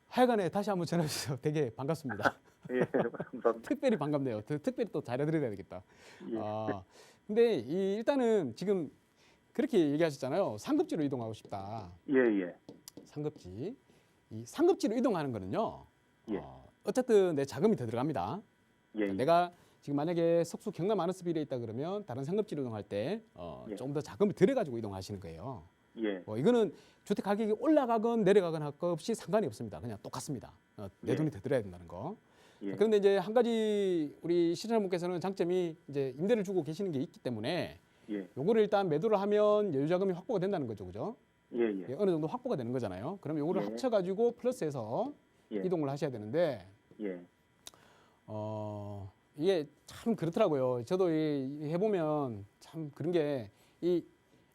하여간에 다시 한번 전화 주셔서 되게 반갑습니다. 예, 감사합니다. 특별히 반갑네요. 특별히 또 잘해드려야 되겠다. 예. 근데 이일단은 지금 그렇게 얘기하셨잖아요. 상급지로 이동하고 싶다. 예, 예. 상급지. 이 상급지로 이동하는 거는요. 예. 어쨌든 내 자금이 더 들어갑니다. 예, 그러니까 내가 지금 만약에 석수 경남 아너스빌에 있다 그러면 다른 상급지로 이동할 때 예. 조금 더 자금을 들여가지고 이동하시는 거예요. 예. 이거는 주택 가격이 올라가건 내려가건 할 것 없이 상관이 없습니다. 그냥 똑같습니다. 내 예. 돈이 더 들어야 된다는 거. 예. 그런데 이제 한 가지 우리 시청자분께서는 장점이 이제 임대를 주고 계시는 게 있기 때문에 예. 요거를 일단 매도를 하면 여유자금이 확보가 된다는 거죠, 그죠? 예, 예. 어느 정도 확보가 되는 거잖아요. 그럼 요거를 예. 합쳐가지고 플러스해서 예. 이동을 하셔야 되는데 예. 이게 참 그렇더라고요. 저도 해보면 참 그런 게 이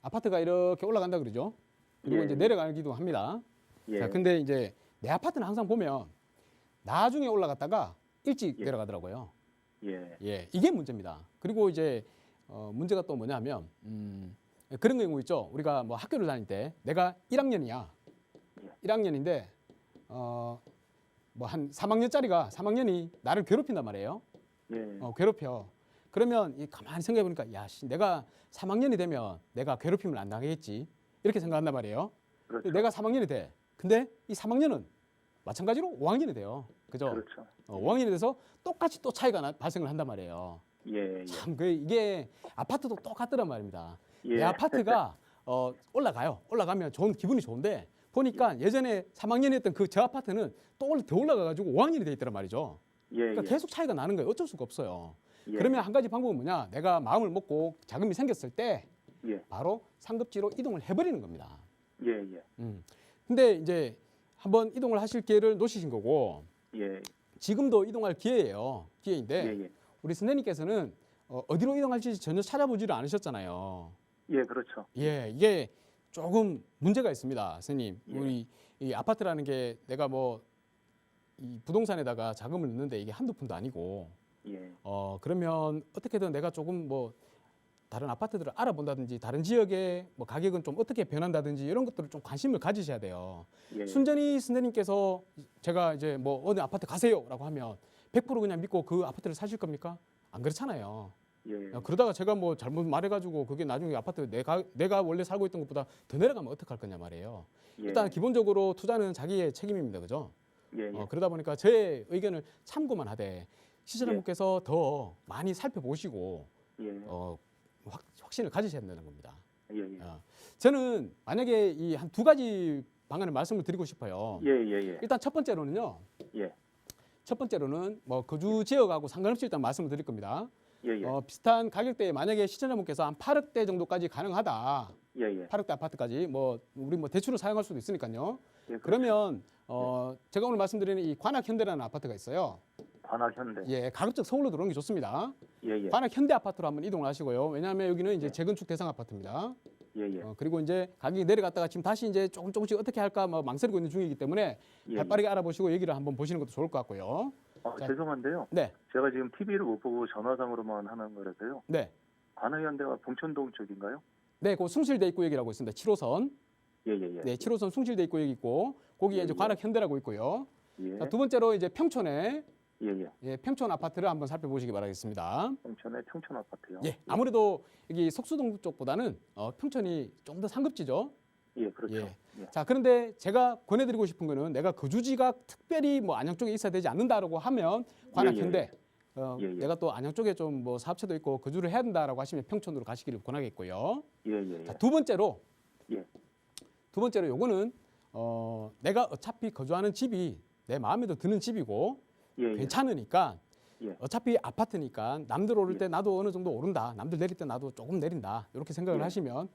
아파트가 이렇게 올라간다 그러죠. 그리고 예. 이제 내려가기도 합니다. 예. 자, 근데 이제 내 아파트는 항상 보면 나중에 올라갔다가 일찍 예. 내려가더라고요. 예. 예, 이게 문제입니다. 그리고 이제 문제가 또 뭐냐면 그런 경우 있죠. 우리가 뭐 학교를 다닐 때 내가 1학년이야. 예. 1학년인데 뭐 한 3학년짜리가 3학년이 나를 괴롭힌단 말이에요. 예. 괴롭혀. 그러면 가만히 생각해 보니까 야, 내가 3학년이 되면 내가 괴롭힘을 안 당하겠지. 이렇게 생각한단 말이에요. 그렇죠. 내가 3학년이 돼. 근데 이 3학년은 마찬가지로 5학년이 돼요. 그죠? 그렇죠. 5학년이 돼서 똑같이 또 차이가 발생을 한단 말이에요. 예. 예. 참, 이게 아파트도 똑같더란 말입니다. 예. 내 아파트가 올라가요. 올라가면 기분이 좋은데 보니까 예전에 3학년이었던 저 아파트는 또 더 올라가가지고 5학년이 돼 있더란 말이죠. 예. 그러니까 예. 계속 차이가 나는 거예요. 어쩔 수가 없어요. 예. 그러면 한 가지 방법은 뭐냐? 내가 마음을 먹고 자금이 생겼을 때 예. 바로 상급지로 이동을 해버리는 겁니다. 예. 예. 근데 이제 한번 이동을 하실 기회를 놓치신 거고 예. 지금도 이동할 기회인데 예. 예. 우리 선생님께서는 어디로 이동할지 전혀 찾아보지를 않으셨잖아요. 예. 그렇죠. 예, 이게 조금 문제가 있습니다, 선생님. 예. 우리 이 아파트라는 게 내가 뭐 이 부동산에다가 자금을 넣는데 이게 한두 푼도 아니고 예. 그러면 어떻게든 내가 조금 뭐 다른 아파트들을 알아본다든지 다른 지역의 뭐 가격은 좀 어떻게 변한다든지 이런 것들을 좀 관심을 가지셔야 돼요. 예. 순전히 선생님께서 제가 이제 뭐 어느 아파트 가세요라고 하면 100% 그냥 믿고 그 아파트를 사실 겁니까? 안 그렇잖아요. 예. 그러다가 제가 뭐 잘못 말해가지고 그게 나중에 아파트 내가 원래 살고 있던 것보다 더 내려가면 어떡할 거냐 말이에요. 예. 일단 기본적으로 투자는 자기의 책임입니다, 그죠? 예. 예. 그러다 보니까 제 의견을 참고만 하되 시청자분께서 더 많이 살펴보시고 예. 확신을 가지셔야 된다는 겁니다. 예. 예. 저는 만약에 이 한 두 가지 방안을 말씀을 드리고 싶어요. 예. 예. 일단 첫 번째로는요. 예. 첫 번째로는 뭐 거주 지역하고 상관없이 일단 말씀을 드릴 겁니다. 예. 예. 비슷한 가격대에 만약에 시청자분께서 한 8억대 정도까지 가능하다. 예. 예. 8억대 아파트까지 뭐 우리 뭐 대출을 사용할 수도 있으니까요. 예. 그렇죠. 그러면 제가 오늘 말씀드리는 이 관악현대라는 아파트가 있어요. 관악현대. 예, 가급적 서울로 들어오는 게 좋습니다. 예. 예. 관악현대 아파트로 한번 이동을 하시고요. 왜냐하면 여기는 이제 예. 재건축 대상 아파트입니다. 예. 예. 그리고 이제 가격이 내려갔다가 지금 다시 이제 조금씩 어떻게 할까 뭐 망설이고 있는 중이기 때문에 예. 발빠르게 알아보시고 얘기를 한번 보시는 것도 좋을 것 같고요. 자. 죄송한데요. 네, 제가 지금 TV를 못 보고 전화상으로만 하는 거라서요. 네, 관악현대가 봉천동 쪽인가요? 네, 그 숭실대 입구역이라고 있습니다. 7호선. 예. 예. 예. 네, 7호선 숭실대 입구역 있고 거기에 예, 이제 예. 관악현대라고 있고요. 예. 자, 두 번째로 이제 평촌에 예. 평촌 아파트를 한번 살펴보시기 바라겠습니다. 평촌의 평촌 아파트요. 예, 아무래도 여기 석수동 쪽보다는 평촌이 좀 더 상급지죠. 예. 그렇죠. 예. 예. 자, 그런데 제가 권해드리고 싶은 거는 내가 거주지가 특별히 뭐 안양 쪽에 있어야 되지 않는다라고 하면 관악현대. 예. 내가 또 안양 쪽에 좀 뭐 사업체도 있고 거주를 해야 된다라고 하시면 평촌으로 가시기를 권하겠고요. 예. 자, 두 번째로 예. 요거는 내가 어차피 거주하는 집이 내 마음에도 드는 집이고 예. 괜찮으니까 예. 어차피 아파트니까 남들 오를 예. 때 나도 어느 정도 오른다. 남들 내릴 때 나도 조금 내린다. 이렇게 생각을 예. 하시면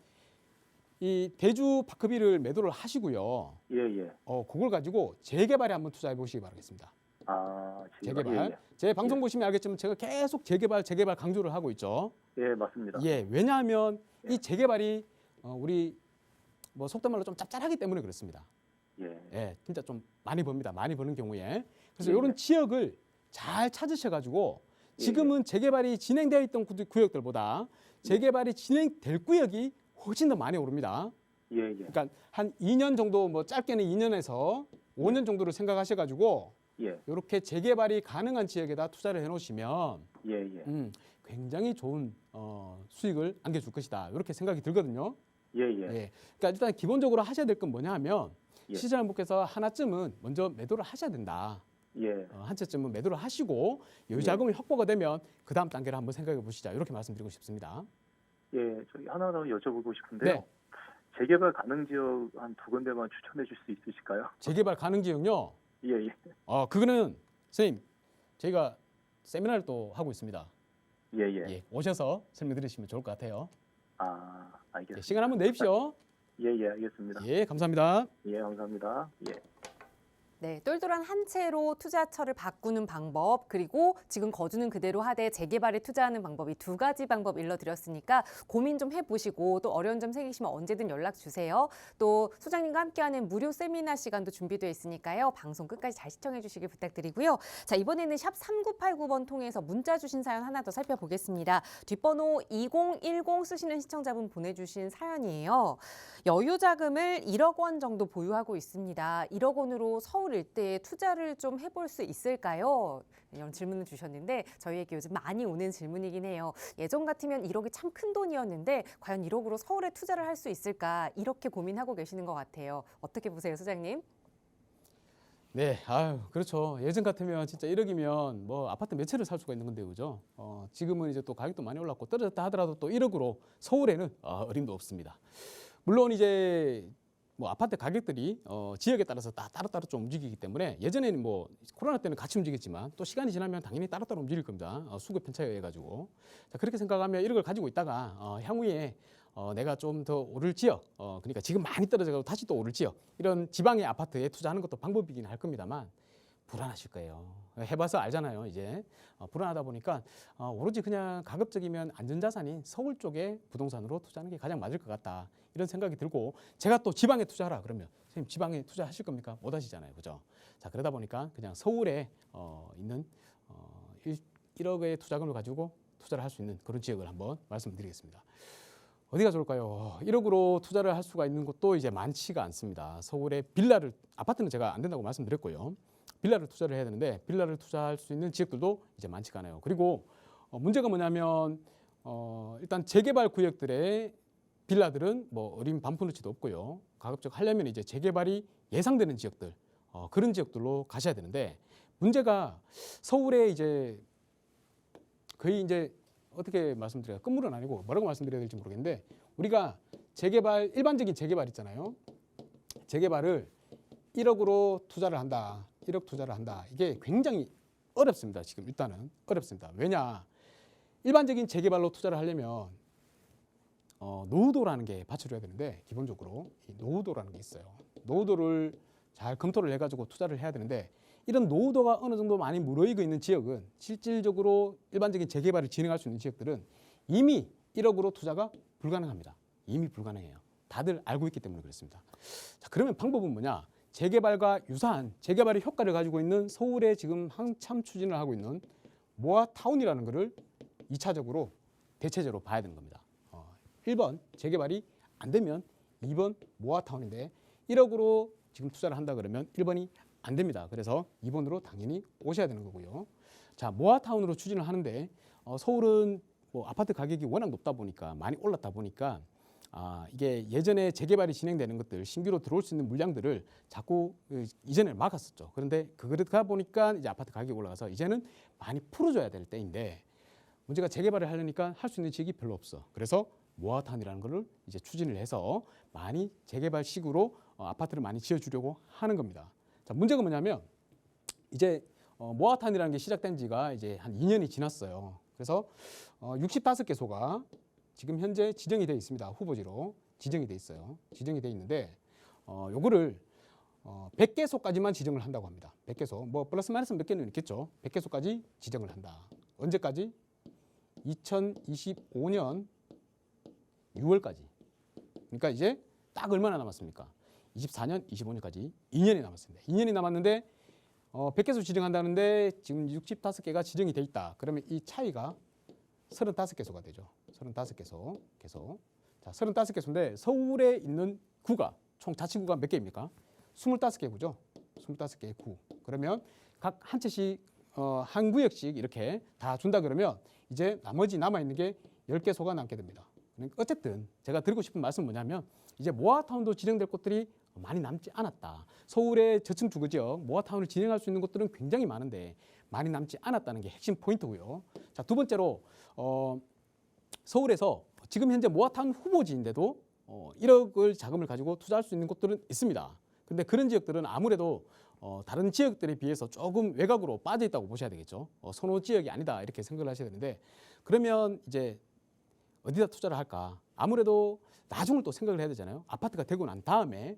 이 대주 파크비를 매도를 하시고요. 예. 그걸 가지고 재개발에 한번 투자해 보시기 바라겠습니다. 아, 재개발. 예, 예. 제 방송 보시면 알겠지만 제가 계속 재개발 강조를 하고 있죠. 예, 맞습니다. 예, 왜냐하면 예. 이 재개발이 우리 뭐 속된 말로 좀 짭짤하기 때문에 그렇습니다. 예. 예, 진짜 좀 많이 법니다. 많이 버는 경우에. 그래서 예, 이런 예. 지역을 잘 찾으셔가지고 예, 지금은 재개발이 진행되어 있던 구역들보다 재개발이 진행될 구역이 훨씬 더 많이 오릅니다. 예, 예. 그러니까 한 2년 정도, 뭐 짧게는 2년에서 5년 정도를 생각하셔가지고 예. 이렇게 재개발이 가능한 지역에다 투자를 해놓으시면 예, 예. 굉장히 좋은 수익을 안겨줄 것이다. 이렇게 생각이 들거든요. 예, 예. 예. 그러니까 일단 기본적으로 하셔야 될 건 뭐냐 하면 예. 시장님께서 하나쯤은 먼저 매도를 하셔야 된다. 예. 한 채쯤은 매도를 하시고 여유 예. 자금이 확보가 되면 그 다음 단계를 한번 생각해 보시자. 이렇게 말씀드리고 싶습니다. 예, 저기 하나 더 여쭤보고 싶은데요. 네. 재개발 가능 지역 한 2군데만 추천해 줄 수 있으실까요? 재개발 가능 지역요. 예, 예. 그거는 선생님 저희가 세미나를 또 하고 있습니다. 예, 예. 예, 오셔서 설명드리시면 좋을 것 같아요. 아, 예, 알겠습니다. 시간 한번 내십시오. 예, 예, 알겠습니다. 예, 감사합니다. 예, 감사합니다. 예. 네, 똘똘한 한 채로 투자처를 바꾸는 방법, 그리고 지금 거주는 그대로 하되 재개발에 투자하는 방법이 두 가지 방법 일러드렸으니까 고민 좀 해보시고 또 어려운 점 생기시면 언제든 연락 주세요. 또 소장님과 함께하는 무료 세미나 시간도 준비되어 있으니까요. 방송 끝까지 잘 시청해 주시길 부탁드리고요. 자, 이번에는 샵 3989번 통해서 문자 주신 사연 하나 더 살펴보겠습니다. 뒷번호 2010 쓰시는 시청자분 보내주신 사연이에요. 여유 자금을 1억 원 정도 보유하고 있습니다. 1억 원으로 서울 일대에 투자를 좀 해볼 수 있을까요? 이런 질문을 주셨는데 저희에게 요즘 많이 오는 질문이긴 해요. 예전 같으면 1억이 참 큰 돈이었는데 과연 1억으로 서울에 투자를 할 수 있을까? 이렇게 고민하고 계시는 것 같아요. 어떻게 보세요, 소장님? 네, 그렇죠. 예전 같으면 진짜 1억이면 뭐 아파트 몇 채를 살 수가 있는 건데, 그죠? 지금은 이제 또 가격도 많이 올랐고 떨어졌다 하더라도 또 1억으로 서울에는 어림도 없습니다. 물론 이제 뭐 아파트 가격들이 지역에 따라서 다 따로따로 좀 움직이기 때문에 예전에는 뭐 코로나 때는 같이 움직였지만 또 시간이 지나면 당연히 따로따로 움직일 겁니다. 수급 편차에 의해 가지고. 자, 그렇게 생각하면 1억을 가지고 있다가 향후에 내가 좀 더 오를 지역, 그러니까 지금 많이 떨어져가지고 다시 또 오를 지역, 이런 지방의 아파트에 투자하는 것도 방법이긴 할 겁니다만 불안하실 거예요. 해봐서 알잖아요. 이제 불안하다 보니까 오로지 그냥 가급적이면 안전자산인 서울 쪽에 부동산으로 투자하는 게 가장 맞을 것 같다. 이런 생각이 들고, 제가 또 지방에 투자하라 그러면 선생님 지방에 투자하실 겁니까? 못 하시잖아요. 그죠? 자, 그러다 보니까 그냥 서울에 있는 1억의 투자금을 가지고 투자를 할 수 있는 그런 지역을 한번 말씀드리겠습니다. 어디가 좋을까요? 1억으로 투자를 할 수가 있는 곳도 이제 많지가 않습니다. 서울에 아파트는 제가 안 된다고 말씀드렸고요. 빌라를 투자를 해야 되는데 빌라를 투자할 수 있는 지역들도 이제 많지가 않아요. 그리고 문제가 뭐냐면 일단 재개발 구역들의 빌라들은 뭐 어린 반푼어치도 없고요. 가급적 하려면 이제 재개발이 예상되는 지역들, 그런 지역들로 가셔야 되는데, 문제가 서울에 이제 거의 이제 어떻게 말씀드려요? 끝물은 아니고 뭐라고 말씀드려야 될지 모르겠는데, 우리가 재개발, 일반적인 재개발 있잖아요. 재개발을 1억으로 투자를 한다. 1억 투자를 한다. 이게 굉장히 어렵습니다. 지금 일단은 어렵습니다. 왜냐? 일반적인 재개발로 투자를 하려면 노후도라는 게 받쳐줘야 되는데, 기본적으로 이 노후도라는 게 있어요. 노후도를 잘 검토를 해가지고 투자를 해야 되는데, 이런 노후도가 어느 정도 많이 무르익어 있는 지역은 실질적으로 일반적인 재개발을 진행할 수 있는 지역들은 이미 1억으로 투자가 불가능합니다. 이미 불가능해요. 다들 알고 있기 때문에 그렇습니다. 자, 그러면 방법은 뭐냐? 재개발과 유사한 재개발의 효과를 가지고 있는 서울에 지금 한참 추진을 하고 있는 모아타운이라는 것을 2차적으로 대체제로 봐야 되는 겁니다. 1번 재개발이 안 되면 2번 모아타운인데, 1억으로 지금 투자를 한다 그러면 1번이 안 됩니다. 그래서 2번으로 당연히 오셔야 되는 거고요. 자, 모아타운으로 추진을 하는데 서울은 뭐 아파트 가격이 워낙 높다 보니까, 많이 올랐다 보니까 이게 예전에 재개발이 진행되는 것들, 신규로 들어올 수 있는 물량들을 자꾸 이전에 막았었죠. 그런데 그러다 보니까 이제 아파트 가격이 올라가서 이제는 많이 풀어줘야 될 때인데, 문제가 재개발을 하려니까 할 수 있는 지역이 별로 없어. 그래서 모아타운이라는 거를 이제 추진을 해서 많이 재개발식으로 아파트를 많이 지어주려고 하는 겁니다. 자, 문제가 뭐냐면 이제 모아타운이라는 게 시작된 지가 이제 한 2년이 지났어요. 그래서 65개소가 지금 현재 지정이 되어 있습니다. 후보지로 지정이 되어 있어요. 지정이 되어 있는데 요거를 100개소까지만 지정을 한다고 합니다. 100개소. 뭐 플러스 마이너스 몇 개는 있겠죠. 100개소까지 지정을 한다. 언제까지? 2025년 6월까지. 그러니까 이제 딱 얼마나 남았습니까? 24년, 25년까지 2년이 남았습니다. 2년이 남았는데 100개소 지정한다는데 지금 65개가 지정이 돼 있다. 그러면 이 차이가 35개소가 되죠. 35개소. 자, 35개소인데 서울에 있는 구가 총 자치구가 몇 개입니까? 25개 구죠. 25개 구. 그러면 각 한 채씩 한 구역씩 이렇게 다 준다 그러면 이제 나머지 남아 있는 게 10개소가 남게 됩니다. 그러니까 어쨌든 제가 드리고 싶은 말씀은 뭐냐면 이제 모아타운도 진행될 곳들이 많이 남지 않았다. 서울의 저층 주거 지역 모아타운을 진행할 수 있는 곳들은 굉장히 많은데 많이 남지 않았다는 게 핵심 포인트고요. 자, 두 번째로 서울에서 지금 현재 모아타운 후보지인데도 1억을 자금을 가지고 투자할 수 있는 곳들은 있습니다. 근데 그런 지역들은 아무래도 다른 지역들에 비해서 조금 외곽으로 빠져 있다고 보셔야 되겠죠. 선호 지역이 아니다 이렇게 생각을 하셔야 되는데 그러면 이제 어디다 투자를 할까? 아무래도 나중을 또 생각을 해야 되잖아요. 아파트가 되고 난 다음에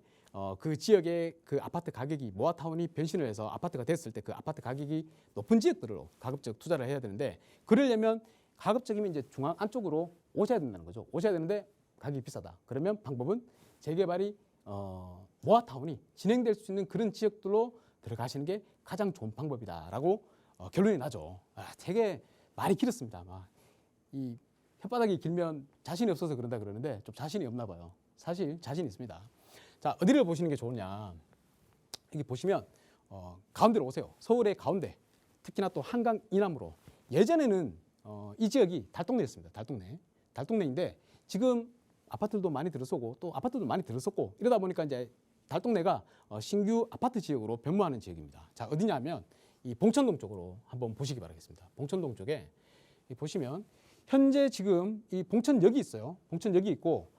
그 지역의 그 아파트 가격이 모아타운이 변신을 해서 아파트가 됐을 때 그 아파트 가격이 높은 지역들로 가급적 투자를 해야 되는데 그러려면 가급적이면 이제 중앙 안쪽으로 오셔야 된다는 거죠. 오셔야 되는데 가격이 비싸다. 그러면 방법은 재개발이 모아타운이 진행될 수 있는 그런 지역들로 들어가시는 게 가장 좋은 방법이다라고 결론이 나죠. 되게 말이 길었습니다. 이 혓바닥이 길면 자신이 없어서 그런다 그러는데 좀 자신이 없나 봐요. 사실 자신이 있습니다. 자, 어디를 보시는 게 좋으냐. 여기 보시면 가운데로 오세요. 서울의 가운데, 특히나 또 한강 이남으로. 예전에는 이 지역이 달동네였습니다. 달동네인데 지금 아파트들도 많이 들어서고 또 아파트도 많이 들어섰고 이러다 보니까 이제 달동네가 신규 아파트 지역으로 변모하는 지역입니다. 자, 어디냐면 이 봉천동 쪽으로 한번 보시기 바라겠습니다. 봉천동 쪽에 보시면 현재 지금 이 봉천역이 있어요. 봉천역이 있고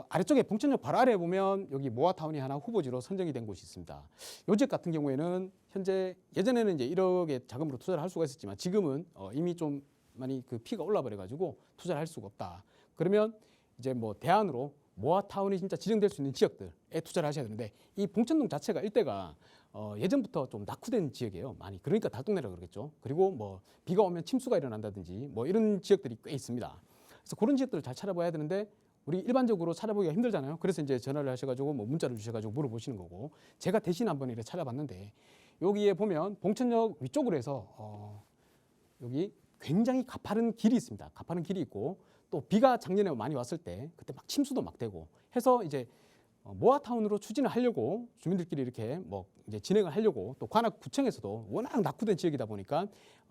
아래쪽에 봉천역 바로 아래에 보면 여기 모아타운이 하나 후보지로 선정이 된 곳이 있습니다. 요 지역 같은 경우에는 현재 예전에는 이제 1억의 자금으로 투자를 할 수가 있었지만 지금은 이미 좀 많이 그 피가 올라 버려 가지고 투자를 할 수가 없다. 그러면 이제 뭐 대안으로 모아타운이 진짜 지정될 수 있는 지역들에 투자를 하셔야 되는데 이 봉천동 자체가 일대가 예전부터 좀 낙후된 지역이에요. 많이. 그러니까 달동네라고 그러겠죠. 그리고 뭐 비가 오면 침수가 일어난다든지 뭐 이런 지역들이 꽤 있습니다. 그래서 그런 지역들을 잘 찾아봐야 되는데 우리 일반적으로 찾아보기가 힘들잖아요. 그래서 이제 전화를 하셔가지고 뭐 문자를 주셔가지고 물어보시는 거고 제가 대신 한번 이렇게 찾아봤는데 여기에 보면 봉천역 위쪽으로 해서 여기 굉장히 가파른 길이 있습니다. 가파른 길이 있고 또 비가 작년에 많이 왔을 때 그때 막 침수도 막 되고 해서 이제 모아타운으로 추진을 하려고 주민들끼리 이렇게 뭐 이제 진행을 하려고 또 관악구청에서도 워낙 낙후된 지역이다 보니까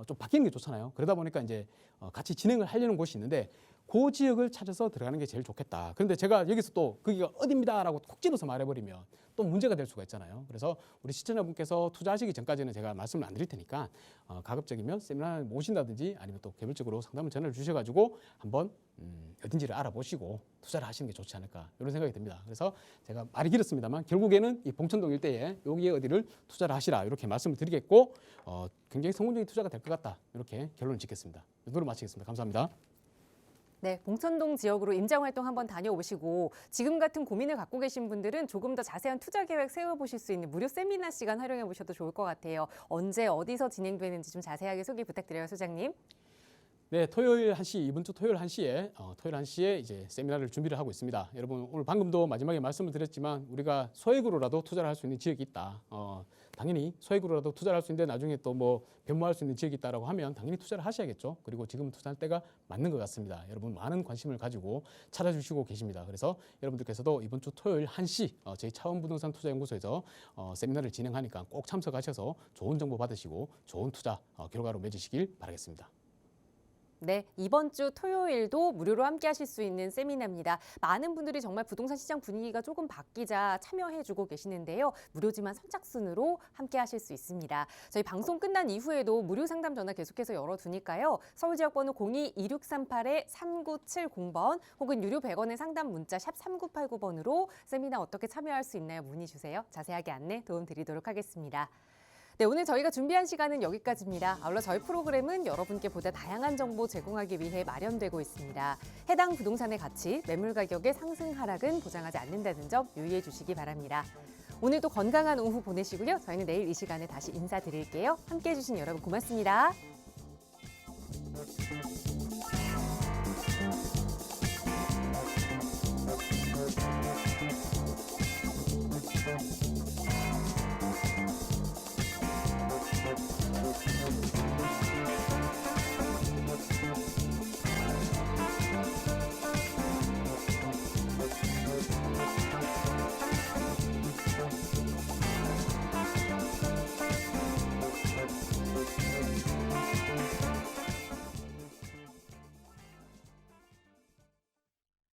좀 바뀌는 게 좋잖아요. 그러다 보니까 이제 같이 진행을 하려는 곳이 있는데 그 지역을 찾아서 들어가는 게 제일 좋겠다. 그런데 제가 여기서 또 거기가 어디입니다라고 콕 집어서 말해버리면 또 문제가 될 수가 있잖아요. 그래서 우리 시청자분께서 투자하시기 전까지는 제가 말씀을 안 드릴 테니까 가급적이면 세미나를 모신다든지 아니면 또 개별적으로 상담을 전화를 주셔가지고 한번 어딘지를 알아보시고 투자를 하시는 게 좋지 않을까 이런 생각이 듭니다. 그래서 제가 말이 길었습니다만 결국에는 이 봉천동 일대에 여기에 어디를 투자를 하시라 이렇게 말씀을 드리겠고 굉장히 성공적인 투자가 될 것 같다 이렇게 결론을 짓겠습니다. 이거로 마치겠습니다. 감사합니다. 네, 봉천동 지역으로 임장활동 한번 다녀오시고 지금 같은 고민을 갖고 계신 분들은 조금 더 자세한 투자 계획 세워보실 수 있는 무료 세미나 시간 활용해 보셔도 좋을 것 같아요. 언제 어디서 진행되는지 좀 자세하게 소개 부탁드려요, 소장님. 네, 토요일 1시, 이번 주 토요일 1시에 이제 세미나를 준비를 하고 있습니다. 여러분 오늘 방금도 마지막에 말씀을 드렸지만 우리가 소액으로라도 투자를 할 수 있는 지역이 있다. 당연히 소액으로라도 투자를 할 수 있는데 나중에 또 뭐 변모할 수 있는 지역이 있다라고 하면 당연히 투자를 하셔야겠죠. 그리고 지금 투자할 때가 맞는 것 같습니다. 여러분 많은 관심을 가지고 찾아주시고 계십니다. 그래서 여러분들께서도 이번 주 토요일 1시 저희 차원부동산 투자연구소에서 세미나를 진행하니까 꼭 참석하셔서 좋은 정보 받으시고 좋은 투자 결과로 맺으시길 바라겠습니다. 네, 이번 주 토요일도 무료로 함께 하실 수 있는 세미나입니다. 많은 분들이 정말 부동산 시장 분위기가 조금 바뀌자 참여해주고 계시는데요. 무료지만 선착순으로 함께 하실 수 있습니다. 저희 방송 끝난 이후에도 무료 상담 전화 계속해서 열어두니까요. 서울지역번호 02-2638-3970번 혹은 유료 100원의 상담 문자 샵 3989번으로 세미나 어떻게 참여할 수 있나요? 문의 주세요. 자세하게 안내 도움 드리도록 하겠습니다. 네, 오늘 저희가 준비한 시간은 여기까지입니다. 아울러 저희 프로그램은 여러분께 보다 다양한 정보 제공하기 위해 마련되고 있습니다. 해당 부동산의 가치, 매물 가격의 상승 하락은 보장하지 않는다는 점 유의해 주시기 바랍니다. 오늘도 건강한 오후 보내시고요. 저희는 내일 이 시간에 다시 인사드릴게요. 함께해 주신 여러분 고맙습니다.